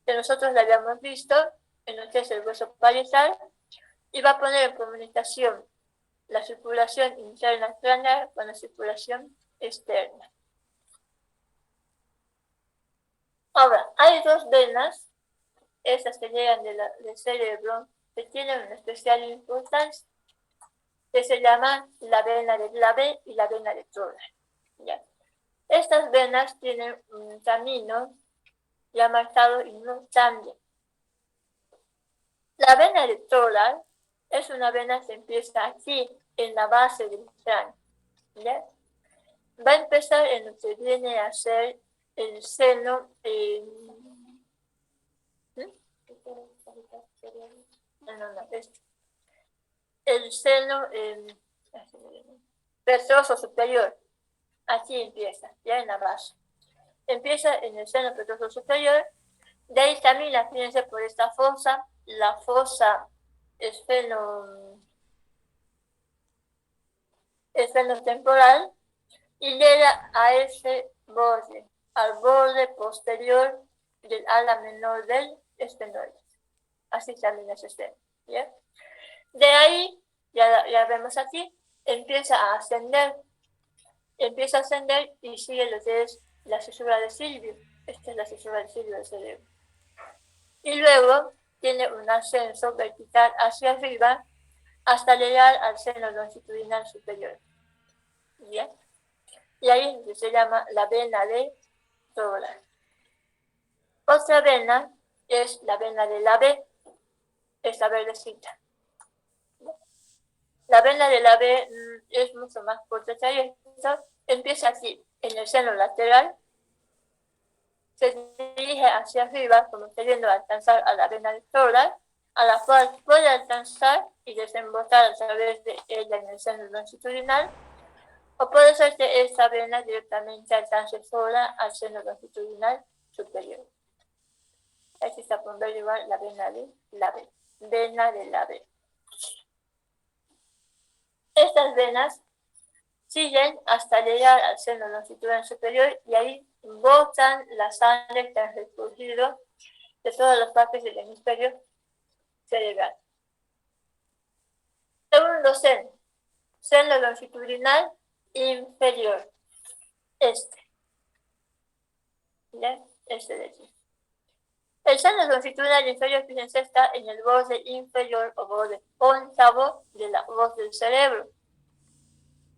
que nosotros la habíamos visto en lo que es el hueso parietal, y va a poner en comunicación la circulación interna craneal con la circulación externa. Ahora, hay dos venas, esas que llegan del cerebro, que tienen una especial importancia, que se llaman la vena de Glave y la vena de Troller. ¿Ya? Estas venas tienen un camino ya marcado y no cambia. La vena de Troller es una vena que empieza aquí, en la base del cráneo. ¿Ya? Va a empezar en lo que viene a ser el seno, el seno petroso superior. Aquí empieza, ya en la base. Empieza en el seno petroso superior, de ahí camina, fíjense, por esta fosa, la fosa esfenotemporal, y llega a ese borde, al borde posterior del ala menor del esfenoide. Así camina ese seno, ¿ya? De ahí, ya vemos aquí, empieza a ascender y sigue lo que es la cesura de Silvio. Esta es la cesura de Silvio del cerebro. Y luego tiene un ascenso vertical hacia arriba hasta llegar al seno longitudinal superior. ¿Bien? Y ahí se llama la vena de Troller. Otra vena es la vena de la B, esta verdecita. La vena de la B es mucho más corta que esta. Empieza aquí, en el seno lateral, se dirige hacia arriba, como queriendo alcanzar a la vena de Troller, a la cual puede alcanzar y desembocar a través de ella en el seno longitudinal, o puede ser que esta vena directamente alcance sola al seno longitudinal superior. Aquí está por ver igual la vena de la B. Vena de la B. Estas venas siguen hasta llegar al seno longitudinal superior y ahí botan la sangre que han recurrido de todas las partes del hemisferio cerebral. Segundo seno, seno longitudinal inferior. ¿Ya? Este de aquí. El seno longitudinal inferior, fíjense, está en el borde inferior o borde cóncavo de la voz del cerebro.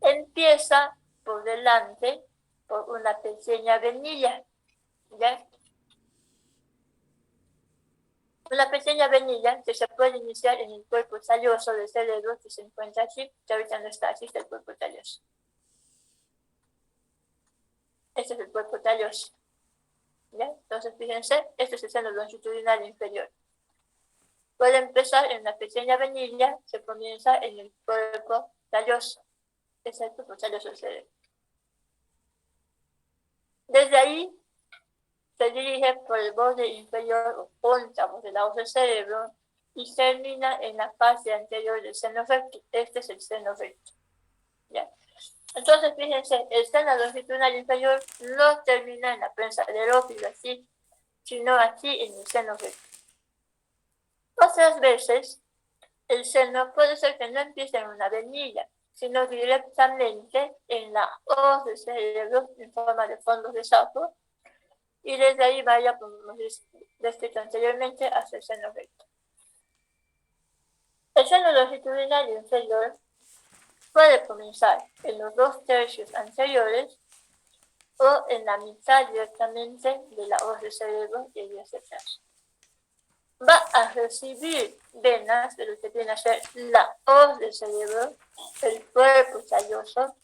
Empieza por delante por una pequeña venilla, ¿ya? Una pequeña venilla que se puede iniciar en el cuerpo talloso del cerebro que se encuentra aquí, que ahorita no está aquí, está el cuerpo talloso. Este es el cuerpo talloso, ¿ya? Entonces, fíjense, este es el seno longitudinal inferior. Puede empezar en una pequeña venilla que comienza en el cuerpo talloso. Es el cuerpo talloso del cerebro. Desde ahí se dirige por el borde inferior o cóncavo de la voz del cerebro y termina en la parte anterior del seno recto. Este es el seno recto, ¿ya? Entonces, fíjense, el seno longitudinal inferior no termina en la prensa del ópilo así, sino aquí en el seno recto. Otras veces, el seno puede ser que no empiece en una venilla, sino directamente en la hoz del cerebro en forma de fondos de sapo, y desde ahí vaya, como hemos descrito anteriormente, hacia el seno recto. El seno longitudinal inferior puede comenzar en los 2/3 anteriores o en la mitad directamente de la hoz del cerebro y de hacia atrás. Va a recibir venas de lo que viene a ser la hoz del cerebro, el cuerpo talloso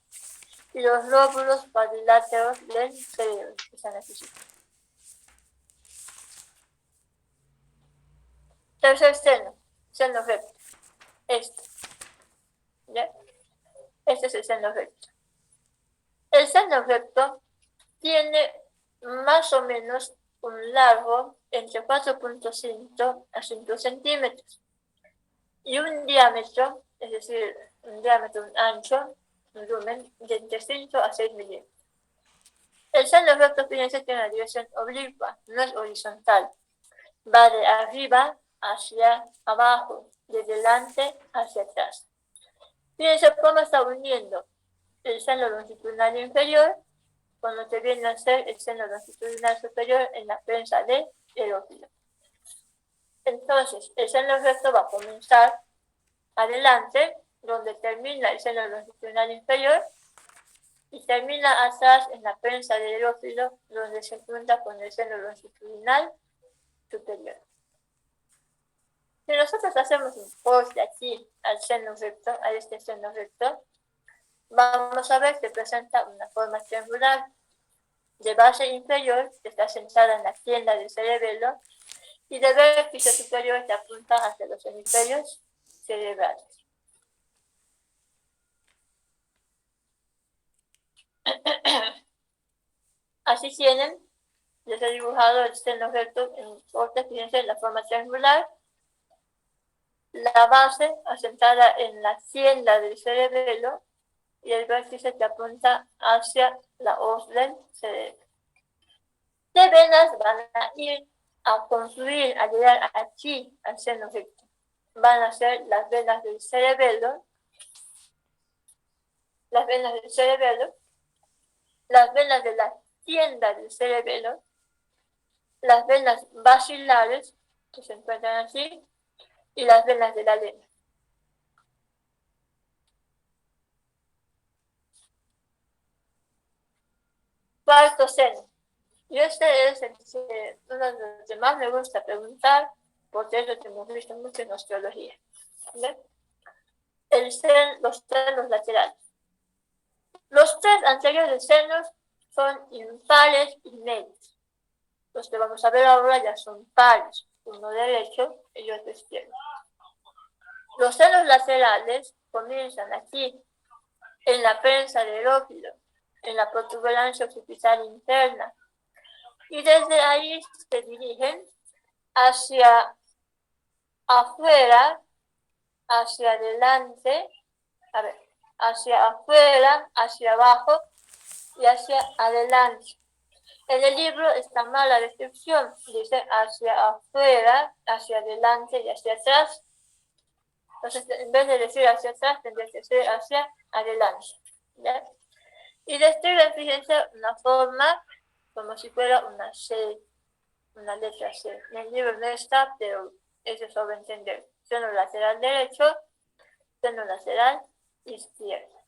y los lóbulos cuadriláteros del cerebro que se necesitan. Tercer seno recto. ¿Ya? Este es el seno recto. El seno recto tiene más o menos un largo entre 4.5 a 5 centímetros y un diámetro, es decir, un diámetro, un ancho, un lumen de entre 5 a 6 milímetros. El seno recto, fíjense, tiene una dirección oblicua, no es horizontal. Va de arriba hacia abajo, de delante hacia atrás. Fíjense cómo está uniendo el seno longitudinal inferior con lo que viene a ser el seno longitudinal superior en la prensa del ópilo. Entonces, el seno recto va a comenzar adelante, donde termina el seno longitudinal inferior, y termina atrás en la prensa del ópilo, donde se junta con el seno longitudinal superior. Si nosotros hacemos un corte aquí al seno recto, a este seno recto, vamos a ver que presenta una forma triangular de base inferior que está centrada en la tienda del cerebelo y de vértice superior que apunta hacia los hemisferios cerebrales. Así tienen, les he dibujado el seno recto en corte, fíjense, en la forma triangular, la base asentada en la tienda del cerebelo y el vértice que apunta hacia la hoz del cerebro. ¿Qué venas van a ir a confluir, a llegar aquí al seno recto? Van a ser las venas del cerebelo, las venas de la tienda del cerebelo, las venas basilares que se encuentran aquí y las venas de la lengua. Cuarto seno. Y este es uno de los que más me gusta preguntar, porque es lo que hemos visto mucho en osteología. ¿Ven? Los senos laterales. Los 3 anteriores senos son impares y medios. Los que vamos a ver ahora ya son pares, uno derecho y otro izquierdo. Los senos laterales comienzan aquí, en la prensa del óculo, en la protuberancia occipital interna, y desde ahí se dirigen hacia afuera, hacia adelante, hacia afuera, hacia abajo y hacia adelante. En el libro está mal la descripción, dice hacia afuera, hacia adelante y hacia atrás. Entonces, en vez de decir hacia atrás, tendría que ser hacia adelante. ¿Ya? Y describen, fíjense, una forma como si fuera una C, una letra C. En el libro no está, pero eso es sobre entender. Seno lateral derecho, seno lateral izquierdo.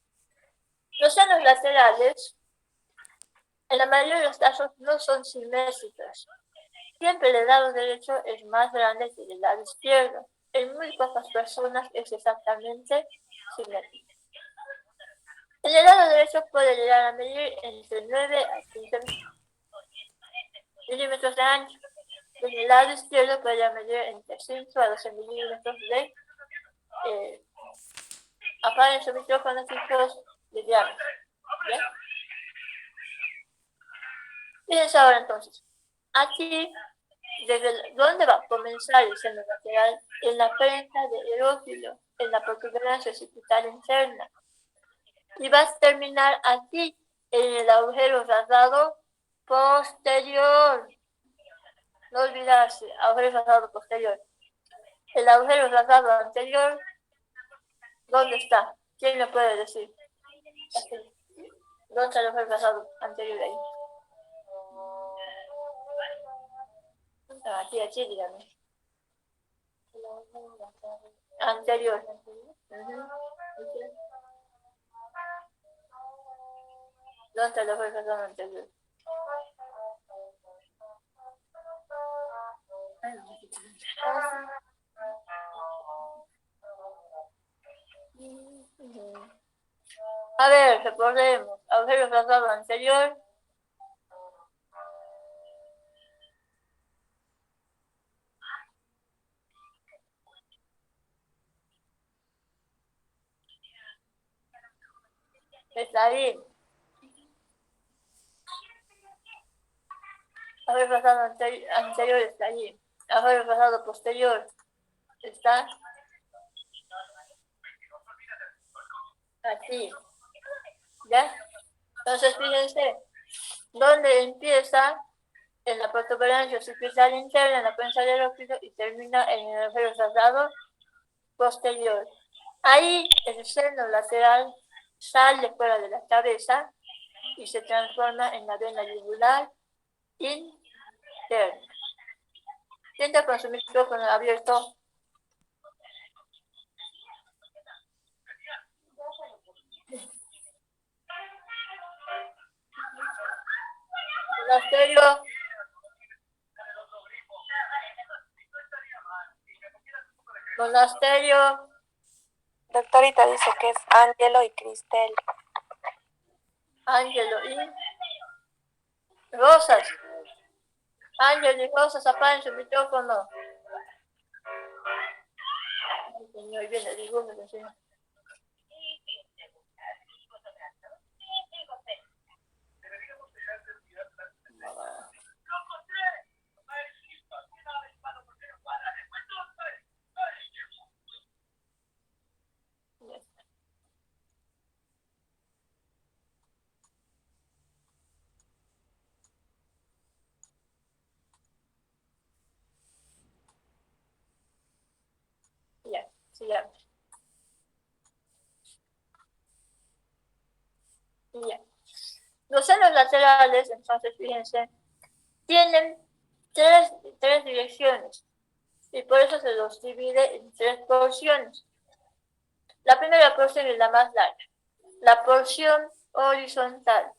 Los senos laterales, en la mayoría de los casos, no son simétricos. Siempre el lado derecho es más grande que el lado izquierdo. En muy pocas personas es exactamente simétrico. En el lado derecho puede llegar a medir entre 9 a 15 milímetros de ancho. En el lado izquierdo puede medir entre 5 a 12 milímetros de apaguen su micrófono, chicos, de diámetro. ¿Bien? Fíjense ahora entonces. Aquí, desde dónde va a comenzar el seno lateral, en la prensa del óculo, en la protuberancia occipital interna. Y va a terminar aquí, en el agujero rasgado posterior. No olvidarse, agujero rasgado posterior. El agujero rasgado anterior, ¿dónde está? ¿Quién me puede decir? Aquí. ¿Dónde está el agujero rasgado anterior de ahí? Aquí, dígame. Anterior. ¿Dónde está el agujero rasgado anterior? A ver, recordemos. Agujero rasgado anterior. Está ahí. Agujero rasgado anterior está allí. Agujero rasgado posterior está aquí. ¿Ya? Entonces, fíjense, ¿dónde empieza? En la protuberancia occipital interna, en la prensa del óculo y termina en el agujero rasgado posterior. Ahí el seno lateral sale fuera de la cabeza y se transforma en la vena yugular interna. Sienta con su micrófono abierto. Monasterio. Monasterio. Doctorita dice que es Ángelo y Cristel. Ángelo y Rosas. Ángelo y Rosas, apaguen su micrófono. Señor, viene, dibujo, señor. Ya, sigamos. Ya. Los senos laterales, entonces, fíjense, tienen tres direcciones y por eso se los divide en tres porciones. La primera porción es la más larga. La porción horizontal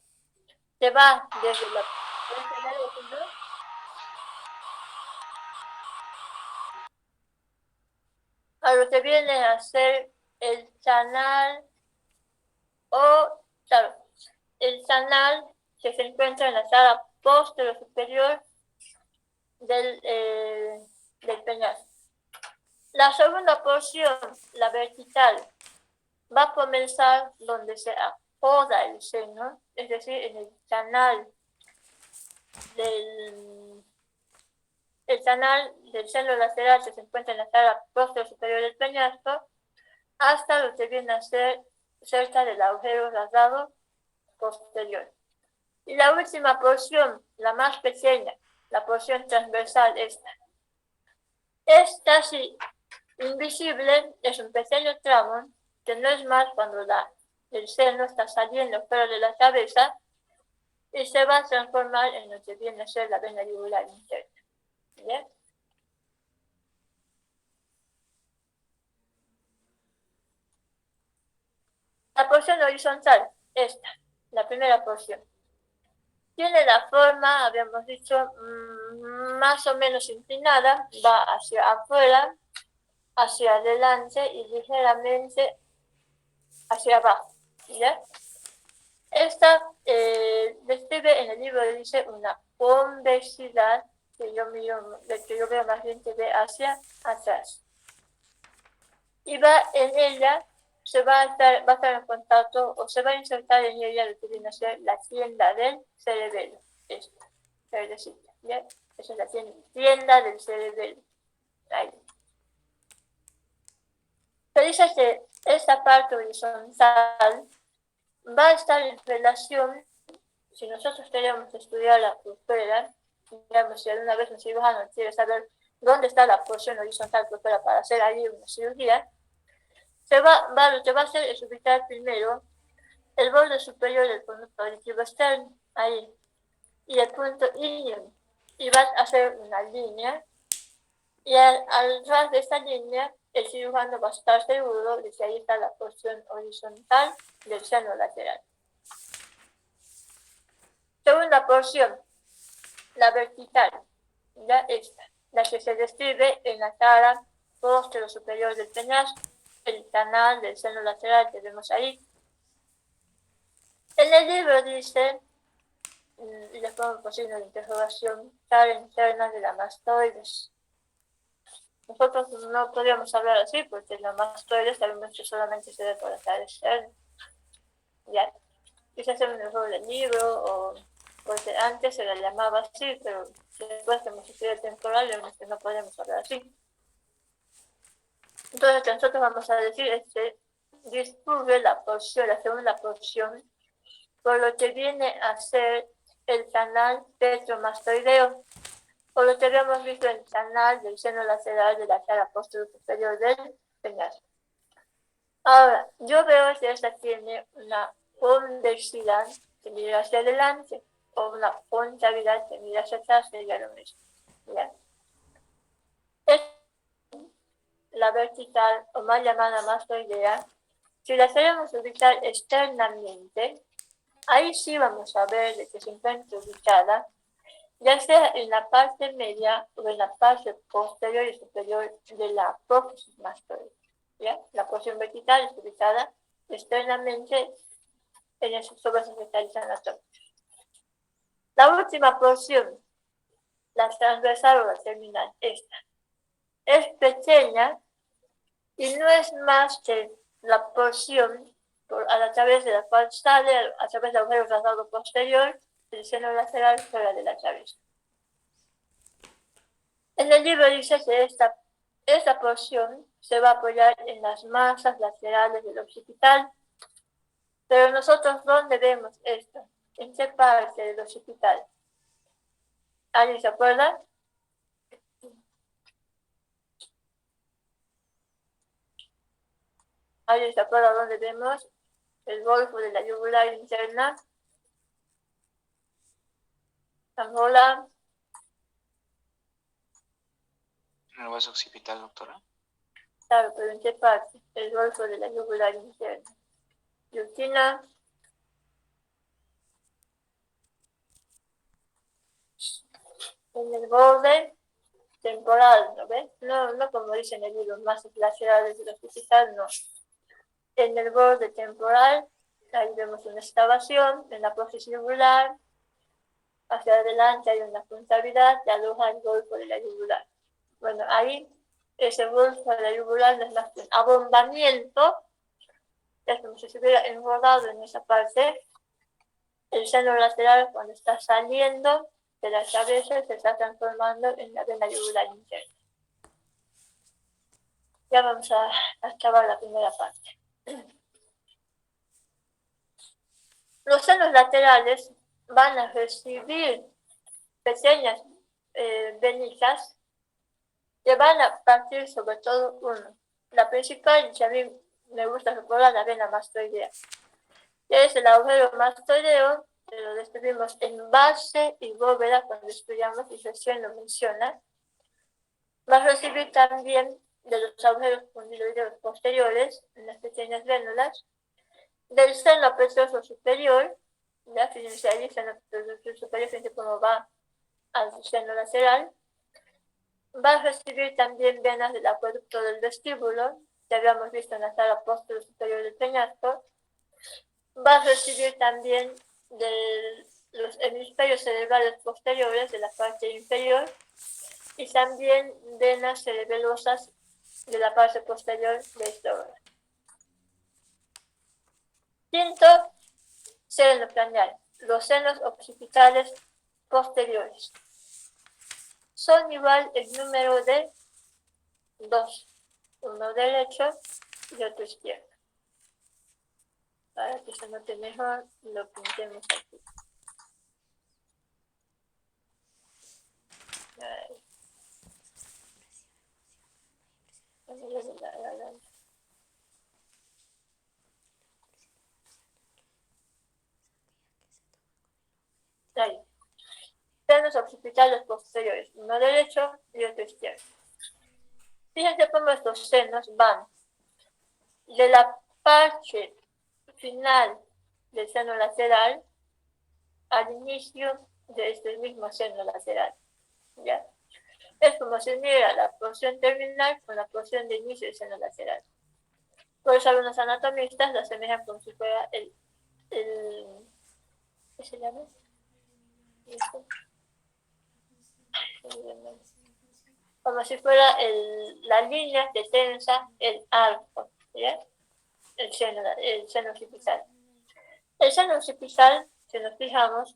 se va desde la prensa del óculo a lo que viene a ser el canal claro, el canal que se encuentra en la sala posterior superior del peñasco. La segunda porción, la vertical, va a comenzar donde se apoda el seno, es decir, en el canal del seno lateral que se encuentra en la cara posterior superior del peñasco, hasta lo que viene a ser cerca del agujero rasgado posterior. Y la última porción, la más pequeña, la porción transversal, es casi invisible, es un pequeño tramo que no es más cuando el seno está saliendo fuera de la cabeza y se va a transformar en lo que viene a ser la vena yugular interna. ¿Bien? La porción horizontal, esta, la primera porción, tiene la forma, habíamos dicho, más o menos inclinada, va hacia afuera, hacia adelante y ligeramente hacia abajo. ¿Ya? Esta describe en el libro, dice, una convexidad que yo veo más bien que ve hacia atrás. Y en ella va a estar en contacto o se va a insertar en ella lo que viene a ser la tienda del cerebelo. Esta, verdecita, ¿ya? Esa es la tienda del cerebelo. Ahí. Se dice que esta parte horizontal va a estar en relación, si nosotros queremos estudiar la pulpera, digamos, si alguna vez un cirujano quiere saber dónde está la porción horizontal pulpera para hacer ahí una cirugía, lo que va a hacer es ubicar primero el borde superior del conducto auditivo externo, ahí, y el punto ilium, y va a hacer una línea, y al ras de esta línea, el cirujano va a estar seguro de que ahí está la porción horizontal del seno lateral. Segunda porción, la vertical, ya esta, la que se describe en la cara posterior superior del peñasco, el canal del seno lateral que vemos ahí. En el libro dice, y les pongo por signo de interrogación, cara interna de la mastoides. Nosotros no podríamos hablar así porque la mastoides sabemos que solamente se ve por la cara externa. Ya, quizás es un error del libro o porque antes se la llamaba así, pero después de hemos estudiado temporal vemos que no podemos hablar así. Entonces lo que nosotros vamos a decir es que discurre la segunda porción, por lo que viene a ser el canal petromastoideo, por lo que habíamos visto el canal del seno lateral de la cara posterior superior del peñasco. Ahora, yo veo que esta tiene una convexidad que mira hacia adelante o una concavidad que mira hacia atrás, sería lo mismo. ¿Ya? Es la vertical, o más llamada mastoidea. Si la queremos ubicar externamente, ahí sí vamos a ver de que se encuentra ubicada, ya sea en la parte media o en la parte posterior y superior de la apófisis mastoide. ¿Ya? La porción vertical es ubicada externamente en esos sobres vegetales anatómicos. La última porción, la transversal o la terminal, esta, es pequeña y no es más que la porción a través de la cual sale, a través del agujero rasgado posterior, del seno lateral fuera de la cabeza. En el libro dice que esta porción se va a apoyar en las masas laterales del occipital, pero nosotros, ¿dónde vemos esto? ¿En qué parte del occipital? ¿Alguien se acuerda? ¿Alguien se acuerda dónde vemos el golfo de la yugular interna? Angola. ¿En el hueso occipital, doctora? Claro, pero ¿en qué parte? El golfo de la yugular interna. Yutina. En el borde temporal, ¿no ves? No como dicen el libro, más laterales del occipital, no. En el borde temporal, ahí vemos una excavación, en la apófisis yugular, hacia adelante hay una concavidad que aloja el golfo de la yugular. Bueno, ahí ese bulbo de la yugular no es más que un abombamiento, es como si se hubiera enrodado en esa parte. El seno lateral, cuando está saliendo de la cabeza, se está transformando en la vena yugular interna. Ya vamos a acabar la primera parte. Los senos laterales van a recibir pequeñas venitas que van a partir sobre todo uno. La principal, y a mí me gusta recordar, la vena mastoidea, que es el agujero mastoideo, que lo describimos en base y bóveda cuando estudiamos y recién lo menciona. Va a recibir también de los agujeros condiloideos posteriores, en las pequeñas vénulas, del seno precioso superior, ya fíjense ahí, seno precioso superior, fíjense cómo va al seno lateral. Va a recibir también venas del acueducto del vestíbulo, que habíamos visto en la sala posterior superior del peñasco. Va a recibir también de los hemisferios cerebrales posteriores de la parte inferior y también venas cerebelosas de la parte posterior de este órgano. Quinto, seno craneal, los senos occipitales posteriores. Son igual el número de dos, uno derecho y otro izquierdo. Para que se note mejor, lo pintemos aquí. Ahí. Ahí. Senos occipitales posteriores, uno derecho y otro izquierdo. Fíjense cómo estos senos van de la parte final del seno lateral al inicio de este mismo seno lateral. ¿Ya? Es como si uniera la porción terminal con la porción de inicio del seno lateral. Por eso algunos anatomistas lo asemejan como si fuera ¿qué se llama? Como si fuera la línea que tensa el arco, ¿ya? El seno occipital. El seno occipital, si nos fijamos,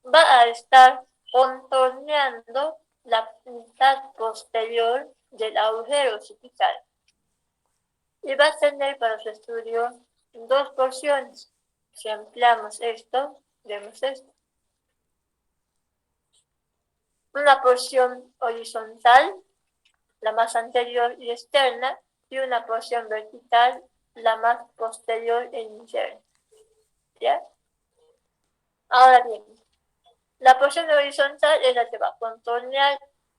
va a estar contorneando la mitad posterior del agujero occipital y va a tener para su estudio dos porciones. Si ampliamos esto, vemos esto. Una porción horizontal, la más anterior y externa, y una porción vertical, la más posterior e interna. ¿Ya? Ahora bien, la porción horizontal es la que va a contornear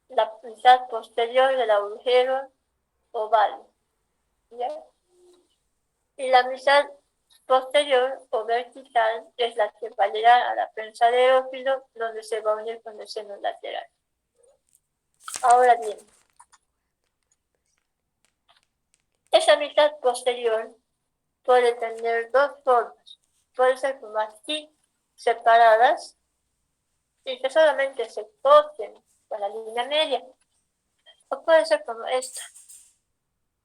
la mitad posterior del agujero oval. ¿Ya? Y la mitad posterior o vertical es la que va a llegar a la prensa de ófilo, donde se va a unir con el seno lateral. Ahora bien, esa mitad posterior puede tener dos formas. Puede ser como aquí, separadas, y que solamente se toquen con la línea media. O puede ser como esta,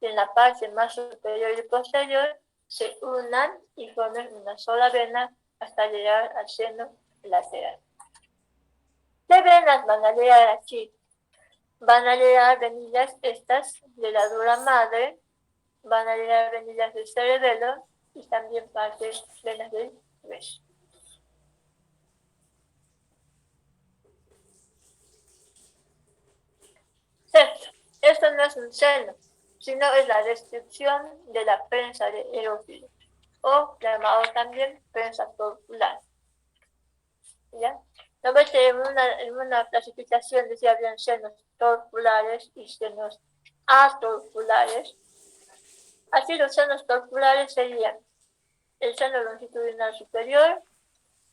que en la parte más superior y posterior se unan y formen una sola vena hasta llegar al seno lateral. ¿Qué venas van a llegar aquí? Van a llegar venillas estas de la dura madre, van a llegar venillas del cerebelo y también partes venas del hueso. Sexto, esto no es un seno, sino es la descripción de la prensa de erófilo, o llamado también prensa torcular. ¿Ya? Normalmente en una clasificación decía habían senos torculares y senos atorculares. Así los senos torculares serían el seno longitudinal superior,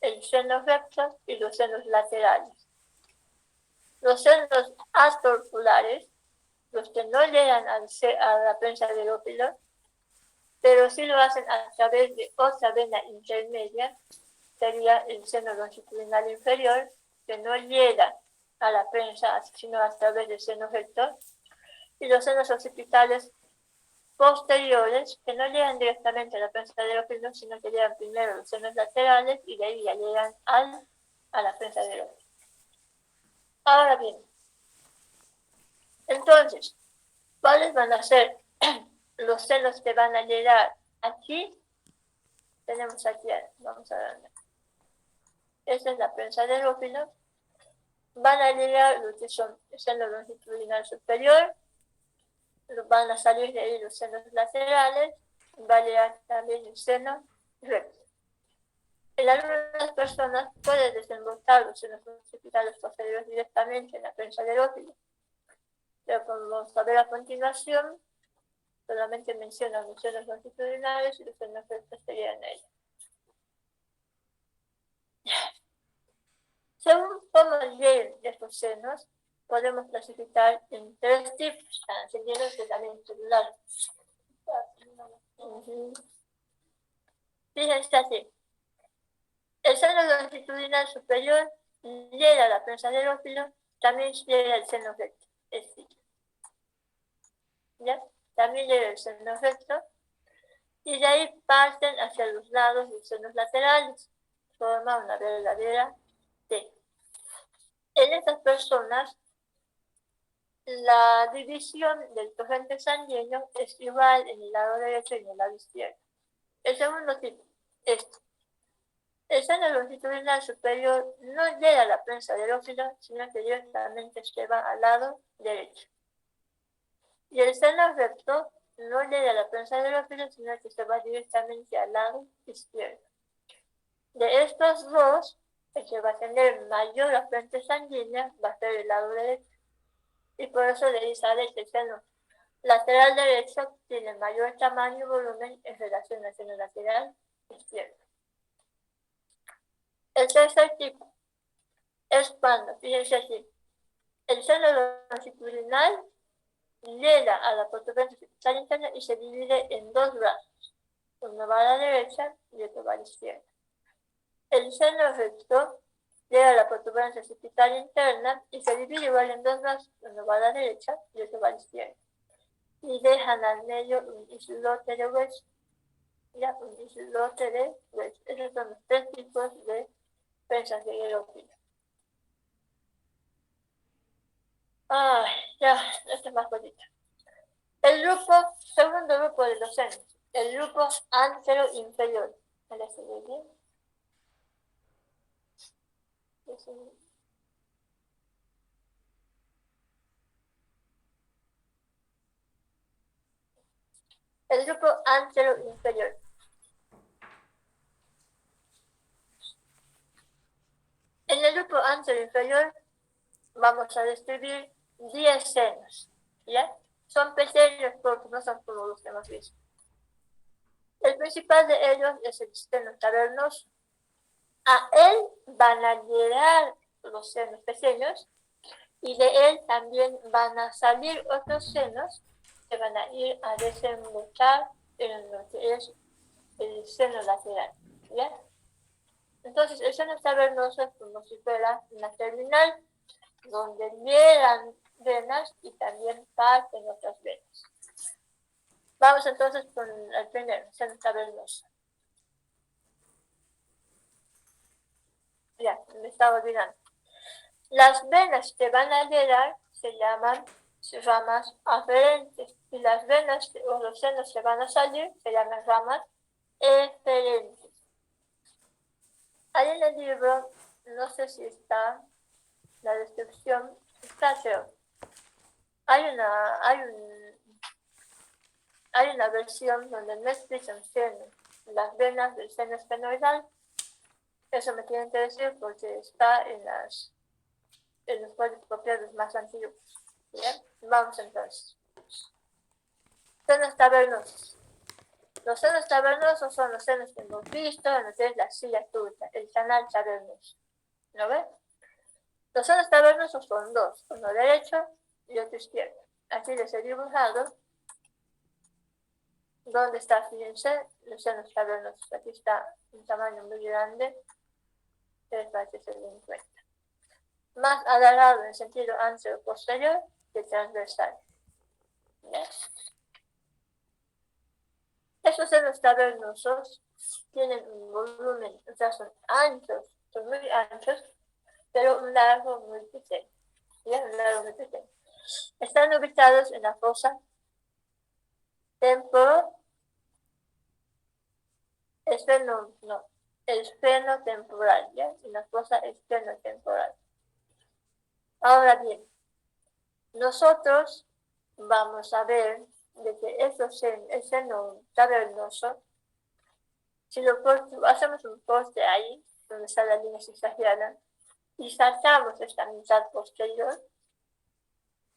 el seno recto y los senos laterales. Los senos atorculares, los que no llegan a la prensa del ópilo, pero sí lo hacen a través de otra vena intermedia, sería el seno longitudinal inferior, que no llega a la prensa, sino a través del seno recto, y los senos occipitales posteriores, que no llegan directamente a la prensa del óculo, sino que llegan primero a los senos laterales y de ahí ya llegan a la prensa del óculo. Ahora bien, entonces, ¿cuáles van a ser los senos que van a llegar aquí? Tenemos aquí, vamos a ver. Esta es la prensa del óculo. Van a llegar los que son el seno longitudinal superior, van a salir de ahí los senos laterales, va a llegar también el seno recto. En algunas personas puede desembocar los senos occipitales posteriores directamente en la prensa del óculo, pero como vamos a ver a continuación, solamente mencionan los senos longitudinales y los senos rectos serían ellos. Según cómo lleguen estos senos, podemos clasificar en tres tipos, entendiendo que también celular. Fíjense así. El seno longitudinal superior llega a la prensa del óculo, también llega al seno recto. ¿Ya? También llega el seno recto, y de ahí parten hacia los lados de los senos laterales, forma una verdadera T. En estas personas, la división del torrente sanguíneo es igual en el lado derecho y en el lado izquierdo. El segundo tipo, este. El seno longitudinal superior no llega a la prensa del óculo, sino que directamente se va al lado derecho. Y el seno recto no llega a la prensa del óculo, sino que se va directamente al lado izquierdo. De estos dos, el que va a tener mayor afluente sanguínea va a ser el lado derecho. Y por eso de ahí sale que el seno lateral derecho tiene mayor tamaño y volumen en relación al seno lateral izquierdo. El tercer tipo es cuando, fíjense así, el seno longitudinal llega a la protuberancia occipital interna y se divide en dos brazos. Uno va a la derecha y otro va a la izquierda. El seno recto llega a la protuberancia occipital interna y se divide igual en dos brazos. Uno va a la derecha y otro va a la izquierda. Y dejan al medio un islote de hueso. Ya, un islote de hueso. Esos son los tres tipos de prensas de hierófilo. Ya, esto es más bonito. El segundo grupo de los senos, el grupo antero-inferior. ¿Me se ve bien? El grupo antero-inferior. En el grupo antero-inferior vamos a describir 10 senos, ¿ya? Son pequeños porque no son como los que hemos visto. El principal de ellos es el seno cavernoso. A él van a llegar los senos pequeños y de él también van a salir otros senos que van a ir a desembocar en lo que es el seno lateral, ¿ya? Entonces, el seno cavernoso es como si fuera una terminal donde llegan venas y también parten otras venas. Vamos entonces con el primero, seno cavernoso. Ya, me estaba olvidando. Las venas que van a llegar se llaman ramas aferentes y las venas o los senos que van a salir se llaman ramas eferentes. Ahí en el libro, no sé si está la descripción, está feo. Hay una versión donde no explican las venas del seno esfenoidal. Eso me tiene que decir porque está en los códigos copiados más antiguos. ¿Bien? Vamos entonces. Senos cavernosos. Los senos cavernosos son los senos que hemos visto en lo que es la silla turca, el canal cavernoso. ¿Lo ven? Los senos cavernosos son dos, uno derecho y otro izquierdo. Aquí les he dibujado dónde está, fíjense, los senos cavernosos. Aquí está un tamaño muy grande, es para que se den cuenta. Más alargado en sentido anterior-posterior que transversal. ¿Ya? Esos senos cavernosos tienen un volumen, o sea, son anchos, son muy anchos, pero un largo muy pequeño. ¿Ya? Un largo muy pequeño. Están ubicados en la fosa temporo, esfenotemporal, ¿ya? En la fosa esfenotemporal. Ahora bien, nosotros vamos a ver de que el seno cavernoso, si hacemos un corte ahí, donde está la línea zigzagueada, y sacamos esta mitad posterior,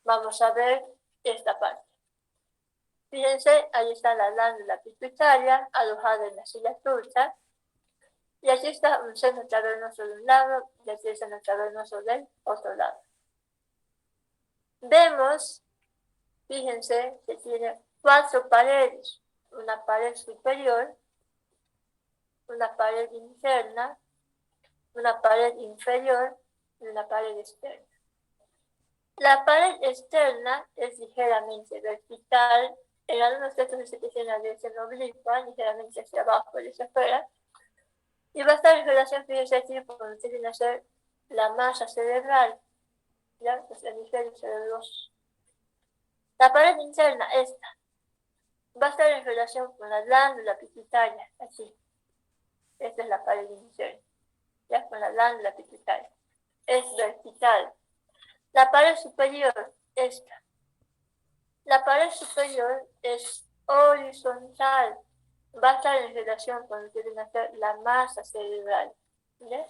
vamos a ver esta parte. Fíjense, ahí está la glándula pituitaria alojada en la silla turca, y aquí está un seno cavernoso de un lado y aquí el seno cavernoso del otro lado. Vemos, fíjense, que tiene 4 paredes, una pared superior, una pared interna, una pared inferior y una pared externa. La pared externa es ligeramente vertical, en algunos casos se tiene la dirección oblicua, ligeramente hacia abajo y hacia afuera, y va a estar en relación, fíjense aquí, cuando se viene a ser la masa cerebral, ¿ya? Los hemisferios cerebrosos. La pared interna, esta, va a estar en relación con la glándula pituitaria, así. Esta es la pared interna, ya, con la glándula pituitaria. Es vertical. La pared superior, esta. La pared superior es horizontal. Va a estar en relación con lo que viene a ser la masa cerebral. ¿Ves?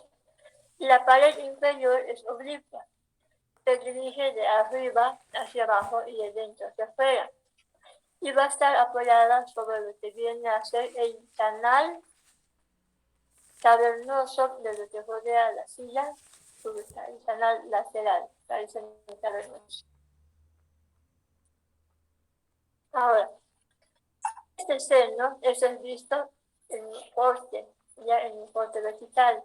Y la pared inferior es oblicua. Se dirige de arriba hacia abajo y de dentro hacia afuera. Y va a estar apoyada sobre lo que viene a ser el canal cavernoso de lo que rodea la silla, el canal lateral, el cavernoso. Ahora, este seno es visto en el corte, ya en el corte vertical.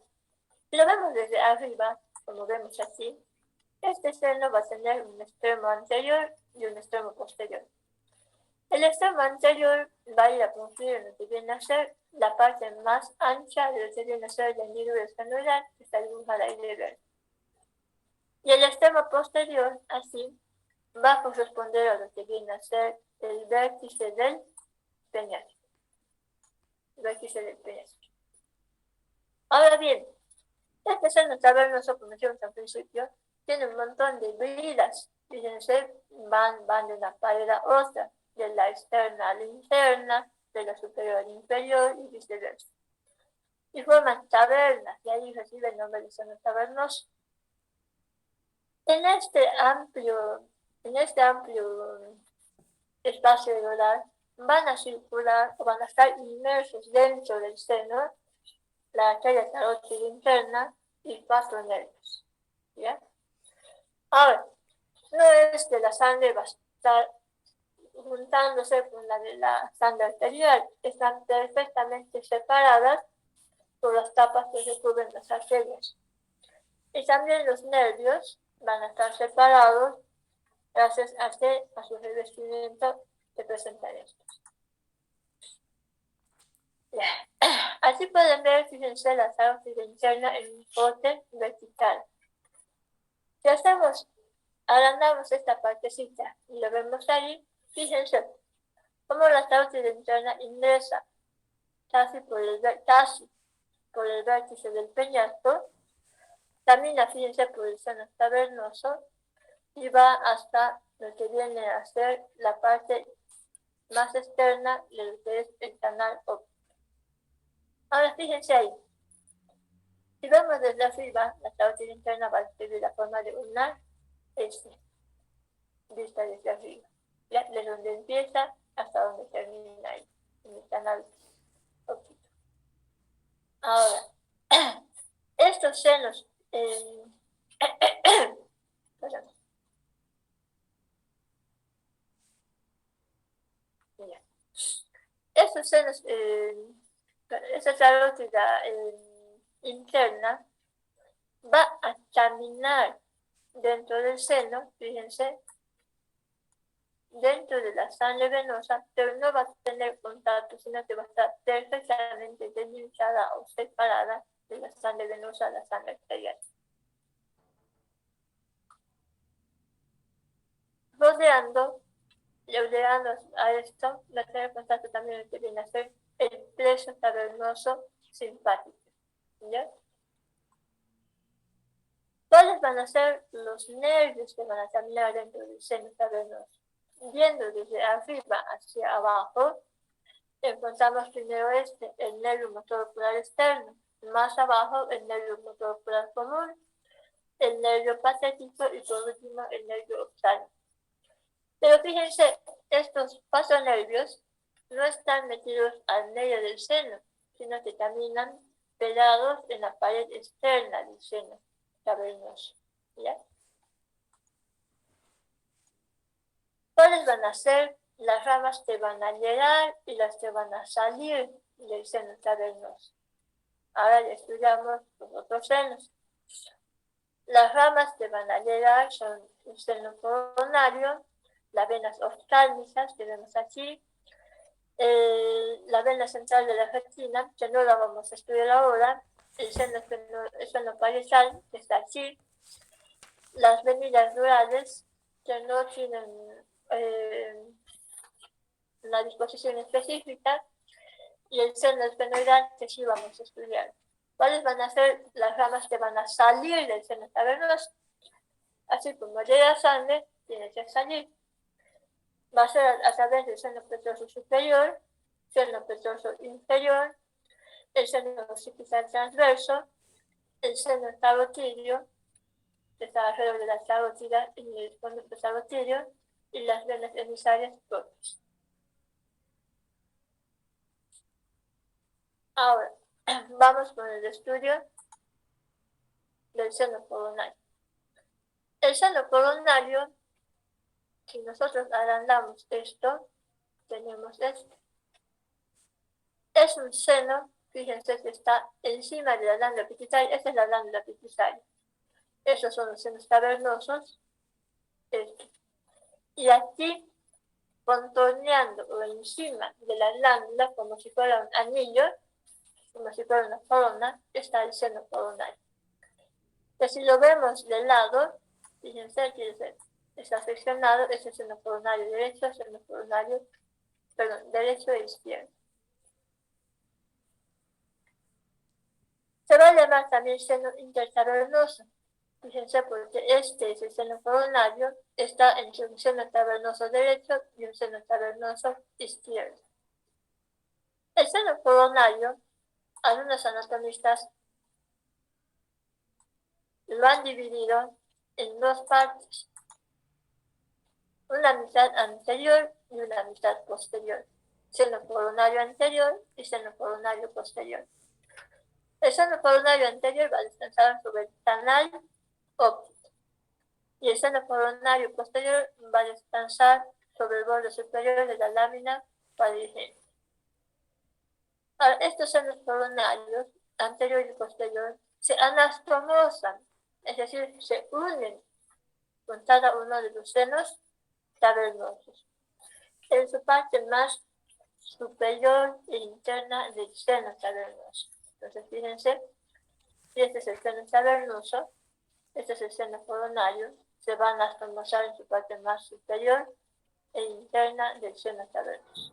Si lo vemos desde arriba, como vemos aquí, este seno va a tener un extremo anterior y un extremo posterior. El extremo anterior va a ir a cumplir en lo que viene a ser la parte más ancha de lo que viene a ser el nido escanular, que está dibujada ahí de verde. Y el extremo posterior, así, va a corresponder a lo que viene a ser el vértice del peñasco. Vértice del peñasco. Ahora bien, este seno cavernoso, como decíamos al principio, tiene un montón de bridas. Fíjense, van de una pared a otra, de la externa a la interna, de la superior a la inferior y viceversa. Y forman cavernas, y ahí recibe el nombre de seno cavernoso. En este amplio espacio irregular van a circular o van a estar inmersos dentro del seno la arteria carótida interna y 4 nervios. ¿Ya? Ahora, no es que la sangre va a estar juntándose con la de la sangre arterial, están perfectamente separadas por las capas que recubren las arterias. Y también los nervios van a estar separados gracias a su revestimiento que presentan estos. Así pueden ver, fíjense, la carótida interna en un corte vertical. Si agrandamos esta partecita y lo vemos ahí, fíjense cómo la carótida interna ingresa casi por el vértice del peñasco, camina, fíjense, por el seno cavernoso y va hasta lo que viene a ser la parte más externa de lo que es el canal óptico. Ahora fíjense ahí, si vemos desde arriba, la carótida interna va a adquirir la forma de una S, vista desde arriba, ya desde donde empieza hasta donde termina ahí, en el canal óptico. Ahora, estos senos, estos senos, esa carótida interna va a caminar dentro del seno, fíjense, dentro de la sangre venosa, pero no va a tener contacto, sino que va a estar perfectamente delimitada o separada de la sangre venosa a la sangre arterial. Rodeando a esto, va a tener contacto también el que viene a ser el plexo cavernoso simpático. ¿Ya? ¿Cuáles van a ser los nervios que van a caminar dentro del seno cavernoso? Viendo desde arriba hacia abajo, encontramos primero el nervio motor ocular externo, más abajo el nervio motor ocular común, el nervio patético y por último el nervio oftálmico. Pero fíjense, estos pasonervios no están metidos al medio del seno, sino que caminan pegados en la pared externa del seno cavernoso. ¿Ya? ¿Cuáles van a ser las ramas que van a llegar y las que van a salir del seno cavernoso? Ahora ya estudiamos los otros senos. Las ramas que van a llegar son el seno coronario, las venas oftálmicas que vemos aquí, la vena central de la retina, que no la vamos a estudiar ahora, el seno parietral, que está aquí, las venillas durales, que no tienen una disposición específica, y el seno esfenoidal, que sí vamos a estudiar. ¿Cuáles van a ser las ramas que van a salir del seno cavernoso? Así como llega sangre, tiene que salir. Va a ser a través del seno petroso superior, seno petroso inferior, el seno occipital transverso, el seno carotidio, que está alrededor de la carótida y el conducto carotidio, y las venas emisarias propias. Ahora, vamos con el estudio del seno coronario. El seno coronario, si nosotros agrandamos esto, tenemos esto. Es un seno, fíjense que está encima de la glándula pituitaria, esta es la glándula pituitaria. Estos son los senos cavernosos. Y aquí, contorneando o encima de la glándula, como si fuera un anillo, como si fuera una corona, está el seno coronario. Que si lo vemos de lado, fíjense que está seccionado, es el seno coronario derecho, seno coronario, perdón, derecho e izquierdo. Se va a llamar también seno intercavernoso. Fíjense porque este es el seno coronario, está entre un seno cavernoso derecho y un seno cavernoso izquierdo. El seno coronario, algunos anatomistas lo han dividido en dos partes, una mitad anterior y una mitad posterior, seno coronario anterior y seno coronario posterior. El seno coronario anterior va a descansar sobre el canal óptico y el seno coronario posterior va a descansar sobre el borde superior de la lámina cuadrigénea. Ahora, estos senos coronarios, anterior y posterior, se anastomosan, es decir, se unen con cada uno de los senos cavernosos. En su parte más superior e interna del seno cavernoso. Entonces, fíjense, si este es el seno cavernoso, este es el seno coronario, se van a anastomosar en su parte más superior e interna del seno cavernoso.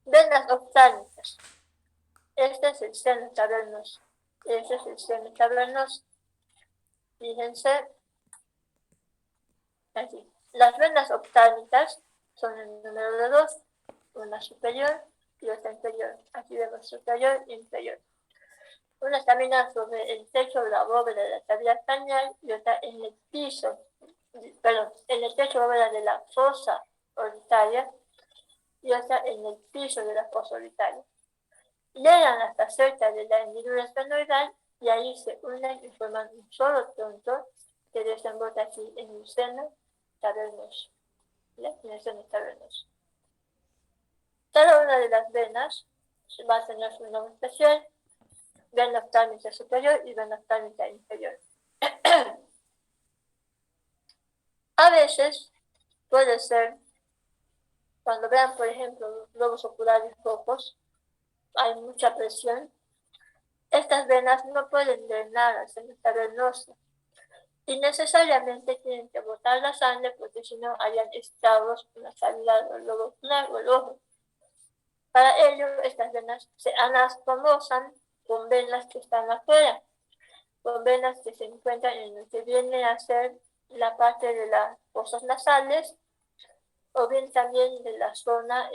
Venas oftálmicas. Este es el seno cavernoso. Este es el seno cavernoso. Fíjense aquí. Las venas oftálmicas son el número de dos, una superior y otra inferior. Aquí vemos superior e inferior. Una camina sobre el techo de la bóveda de la cavidad craneal y otra en el piso, en el techo bóveda de la fosa orbitaria y otra en el piso de la fosa orbitaria. Llegan hasta cerca de la hendidura esfenoidal y ahí se unen y forman un solo tronco que desemboca aquí en el seno cavernoso. En el seno cavernoso. Cada una de las venas va a tener su nombre especial, vena oftálmica superior y vena oftálmica inferior. A veces puede ser, cuando vean, por ejemplo, los globos oculares rojos, hay mucha presión. Estas venas no pueden drenar al seno cavernoso y necesariamente tienen que botar la sangre porque si no harían estragos en la salida del globo ocular o el ojo. Para ello, estas venas se anastomosan con venas que están afuera, con venas que se encuentran en lo que viene a ser la parte de las fosas nasales o bien también de la zona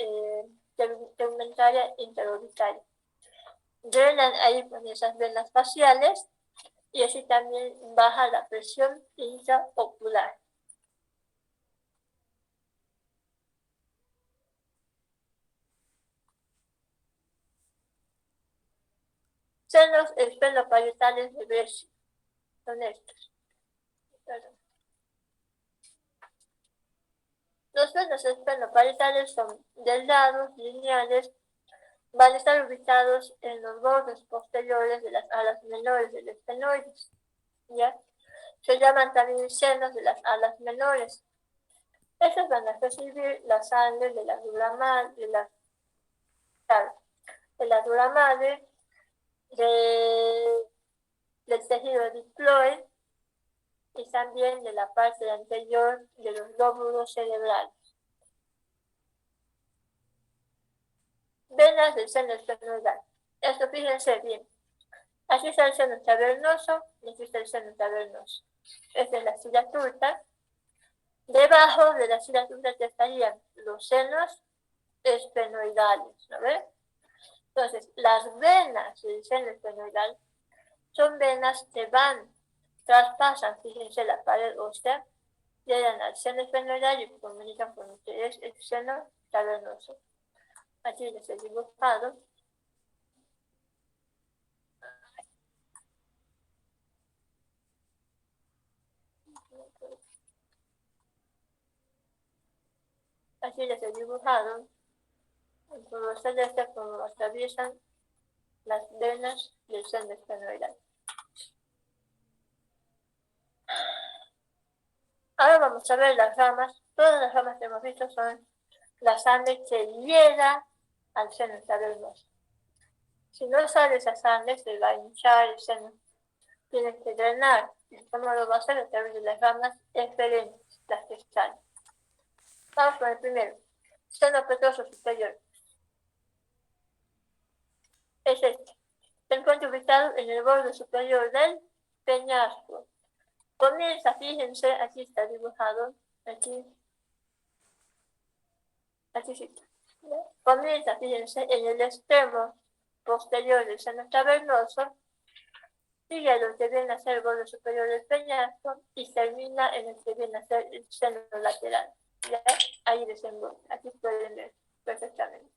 tegmentaria interorbitaria. Drenan ahí con esas venas faciales y así también baja la presión intraocular. Senos esfenoparietales de Brescia son estos. Los senos esfenoparietales son delgados, lineales, van a estar ubicados en los bordes posteriores de las alas menores del esfenoides. ¿Ya? Se llaman también senos de las alas menores. Estos van a recibir la sangre de la dura madre, del tejido diploide y también de la parte anterior de los lóbulos cerebrales. Venas del seno esfenoidal. Esto fíjense bien. Aquí está el seno cavernoso y aquí está el seno cavernoso. Esta es la silla turca. Debajo de la silla turca estarían los senos esfenoidales, ¿no ven? Entonces, las venas del seno esfenoidal son venas que traspasan, fíjense, la pared ósea, llegan al seno esfenoidal y comunican con ustedes el seno cavernoso. Aquí les he dibujado. Aquí les he dibujado el color celeste como atraviesan las venas del seno esfenoidal. Ahora vamos a ver las ramas. Todas las ramas que hemos visto son la sangre que llega al seno cavernoso. Si no sale esa sangre, se va a hinchar el seno. Tienes que drenar. ¿Cómo lo va a hacer? A través de las ramas eferentes, las que salen. Vamos con el primero. Seno petroso superior. Es este. Se encuentra ubicado en el borde superior del peñasco. Comienza, fíjense, aquí está dibujado, aquí sí. Comienza, fíjense, en el extremo posterior del seno cavernoso, sigue a lo que viene a ser el borde superior del peñasco y termina en el que viene a ser el seno lateral. ¿Ya? Ahí desemboca, aquí pueden ver perfectamente.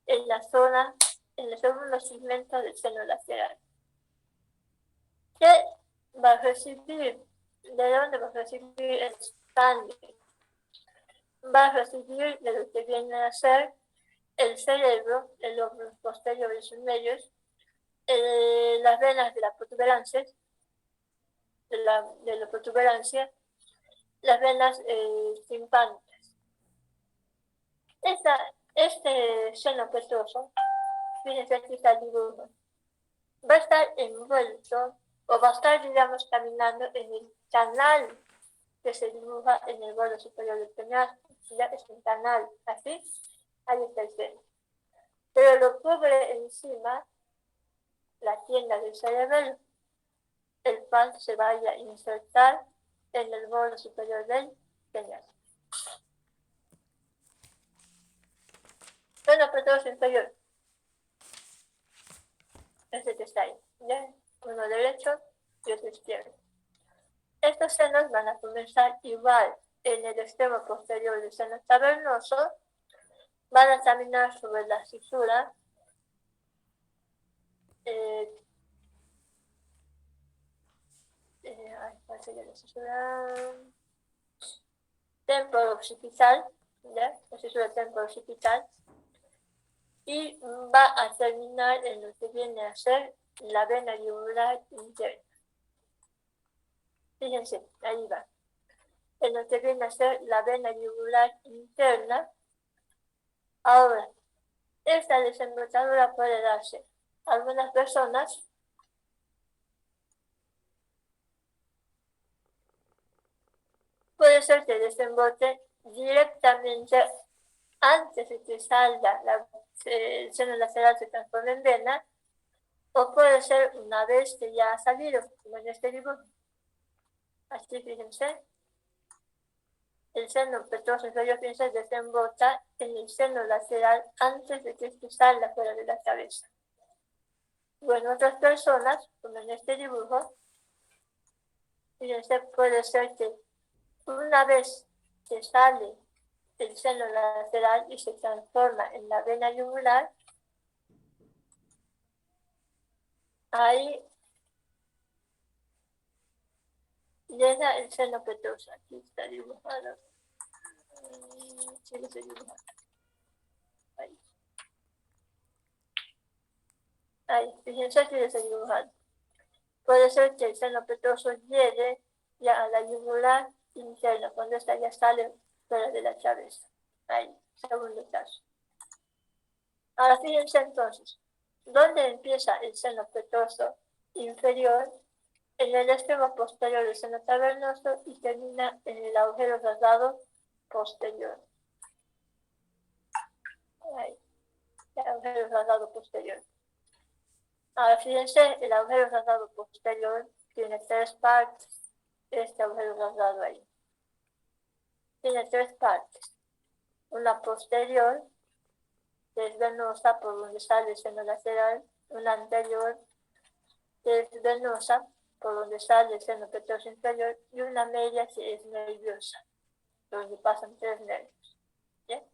En la zona, en el segundo segmento del seno lateral. ¿Qué va a recibir? ¿De dónde va a recibir el sangre? Va a recibir de lo que viene a ser el cerebro, el lóbulo posterior y sus medios, las venas de la protuberancia, las venas timpánicas. Este seno petroso, fíjense aquí está el dibujo, va a estar envuelto o va a estar, digamos, caminando en el canal que se dibuja en el borde superior del peñasco. Ya es un canal, así, ahí está el seno. Pero lo cubre encima la tienda del cerebelo, el cual se vaya a insertar en el borde superior del peñasco. Seno petroso inferior. Este que está ahí, ¿ya? Uno derecho y otro izquierdo. Estos senos van a comenzar igual en el extremo posterior del seno cavernoso, van a caminar sobre la fisura temporo-occipital, ¿ya? La fisura temporo-occipital, y va a terminar en lo que viene a ser la vena yugular interna. Fíjense, ahí va. en lo que viene a ser la vena yugular interna. Ahora, esta desembocadura puede darse a algunas personas puede ser que desemboque directamente antes de que salga el seno lateral se transforme en vena, o puede ser una vez que ya ha salido, como en este dibujo. Así, fíjense, el seno petroso inferior, fíjense, desemboca en el seno lateral antes de que salga fuera de la cabeza. Bueno, otras personas, como en este dibujo, fíjense, puede ser que una vez que sale el seno lateral y se transforma en la vena yugular, ahí llega el seno petroso. Aquí está dibujado. Sí, lo estoy dibujando. Ahí. Ahí, fíjense que lo estoy dibujando. Puede ser que el seno petroso llegue ya a la yugular interna, cuando esta ya sale fuera de la cabeza. Ahí, segundo caso. Ahora fíjense entonces, ¿dónde empieza el seno petroso inferior? En el extremo posterior del seno cavernoso y termina en el agujero rasgado posterior. Ahí, el agujero rasgado posterior. Ahora fíjense, el agujero rasgado posterior tiene tres partes. Este agujero rasgado ahí. Tiene tres partes. Una posterior, que es venosa por donde sale el seno lateral. Una anterior, que es venosa por donde sale el seno petroso inferior. Y una media, que es nerviosa, donde pasan tres nervios. ¿Bien?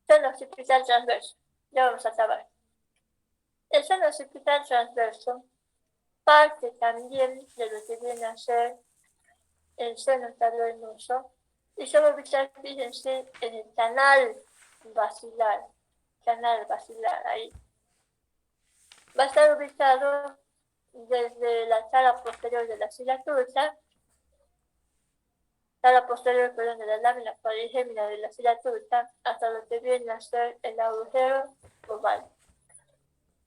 Seno occipital transverso. Ya vamos a acabar. El seno occipital transverso parte también de lo que viene a ser el seno cavernoso y se va a ubicar, fíjense, en el canal basilar, ahí. Va a estar ubicado desde la sala posterior de la sila turca, de la lámina poligémina de la sila turca, hasta lo que viene a ser el agujero oval.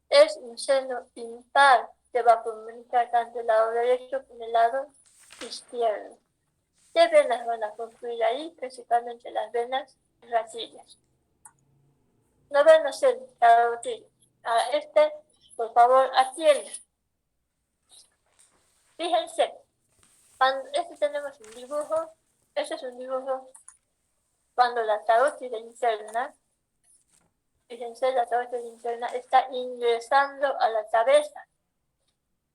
Es un seno impar que va a comunicar tanto el lado derecho como el lado izquierdo. ¿Qué venas van a confluir ahí? Principalmente las venas raquídeas. No van a ser carotidas. A por favor, atiendan. Fíjense, cuando tenemos un dibujo, este es un dibujo cuando la carótida interna, fíjense, la carótida interna está ingresando a la cabeza.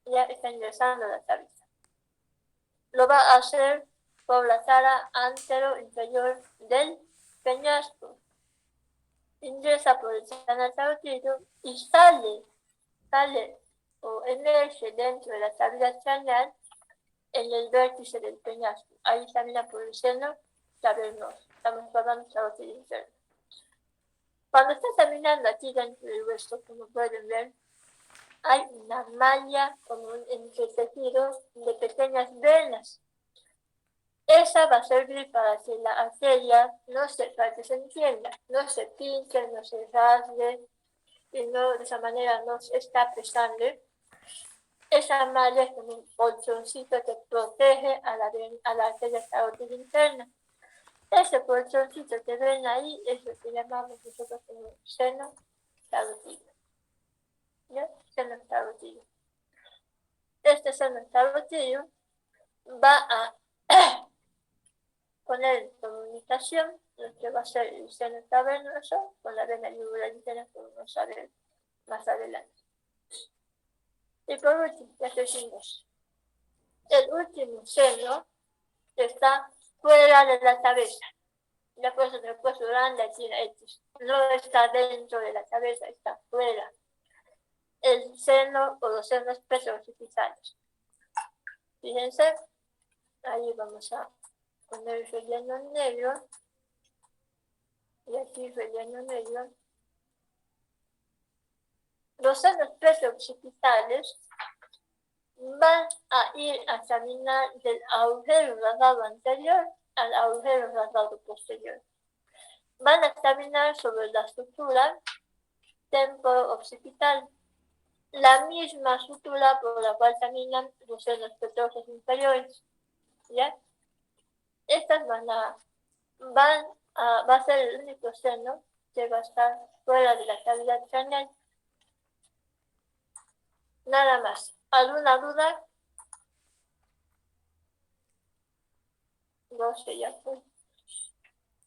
Ya está ingresando a la cabeza. Lo va a hacer por la cara antero-inferior del peñasco. Ingresa por el canal carotídeo y sale o emerge dentro de la cavidad craneal en el vértice del peñasco. Ahí camina por el seno cavernoso. Estamos hablando de carotídeo interno. Cuando está caminando aquí dentro del hueso, como pueden ver, hay una malla como un entretejido de pequeñas venas. Esa va a servir para que la arteria para que se entienda, no se pinche, no se rasgue, y no, de esa manera no se escape sangre. Esa malla es como un colchoncito que protege a la arteria carótida interna. Ese colchoncito que ven ahí es lo que llamamos nosotros como seno carotídeo. ¿Ya? Seno carotídeo. Este seno carotídeo va a poner en comunicación lo que va a ser el seno cavernoso con la vena yugular interna, como vamos a ver más adelante. Y por último, ya estoy sin dos. El último seno está fuera de la cabeza. Ya por eso el puesto grande aquí en X. No está dentro de la cabeza, está fuera. El seno o los senos petroocipitales. Fíjense, ahí vamos a poner el relleno negro. Y aquí relleno negro. Los senos petroocipitales van a ir a examinar del agujero rasgado anterior al agujero rasgado posterior. Van a examinar sobre la sutura temporo-occipital, la misma sutura por la cual examinan los senos petrosos inferiores. ¿Ya? Estas va a ser el único seno que va a estar fuera de la cavidad craneal. Nada más. ¿Alguna duda? No sé, ya fue.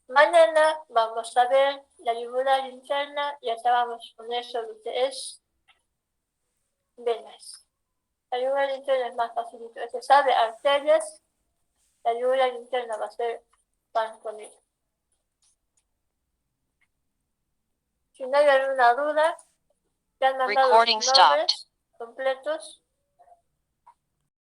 Mañana vamos a ver la yugular interna y hasta vamos a poner sobre lo que es venas. La yugular interna es más facilito. Se sabe arterias, la yugular interna va a ser pan con ello. Si no hay alguna duda, ya han mandado Recording sus nombres completos.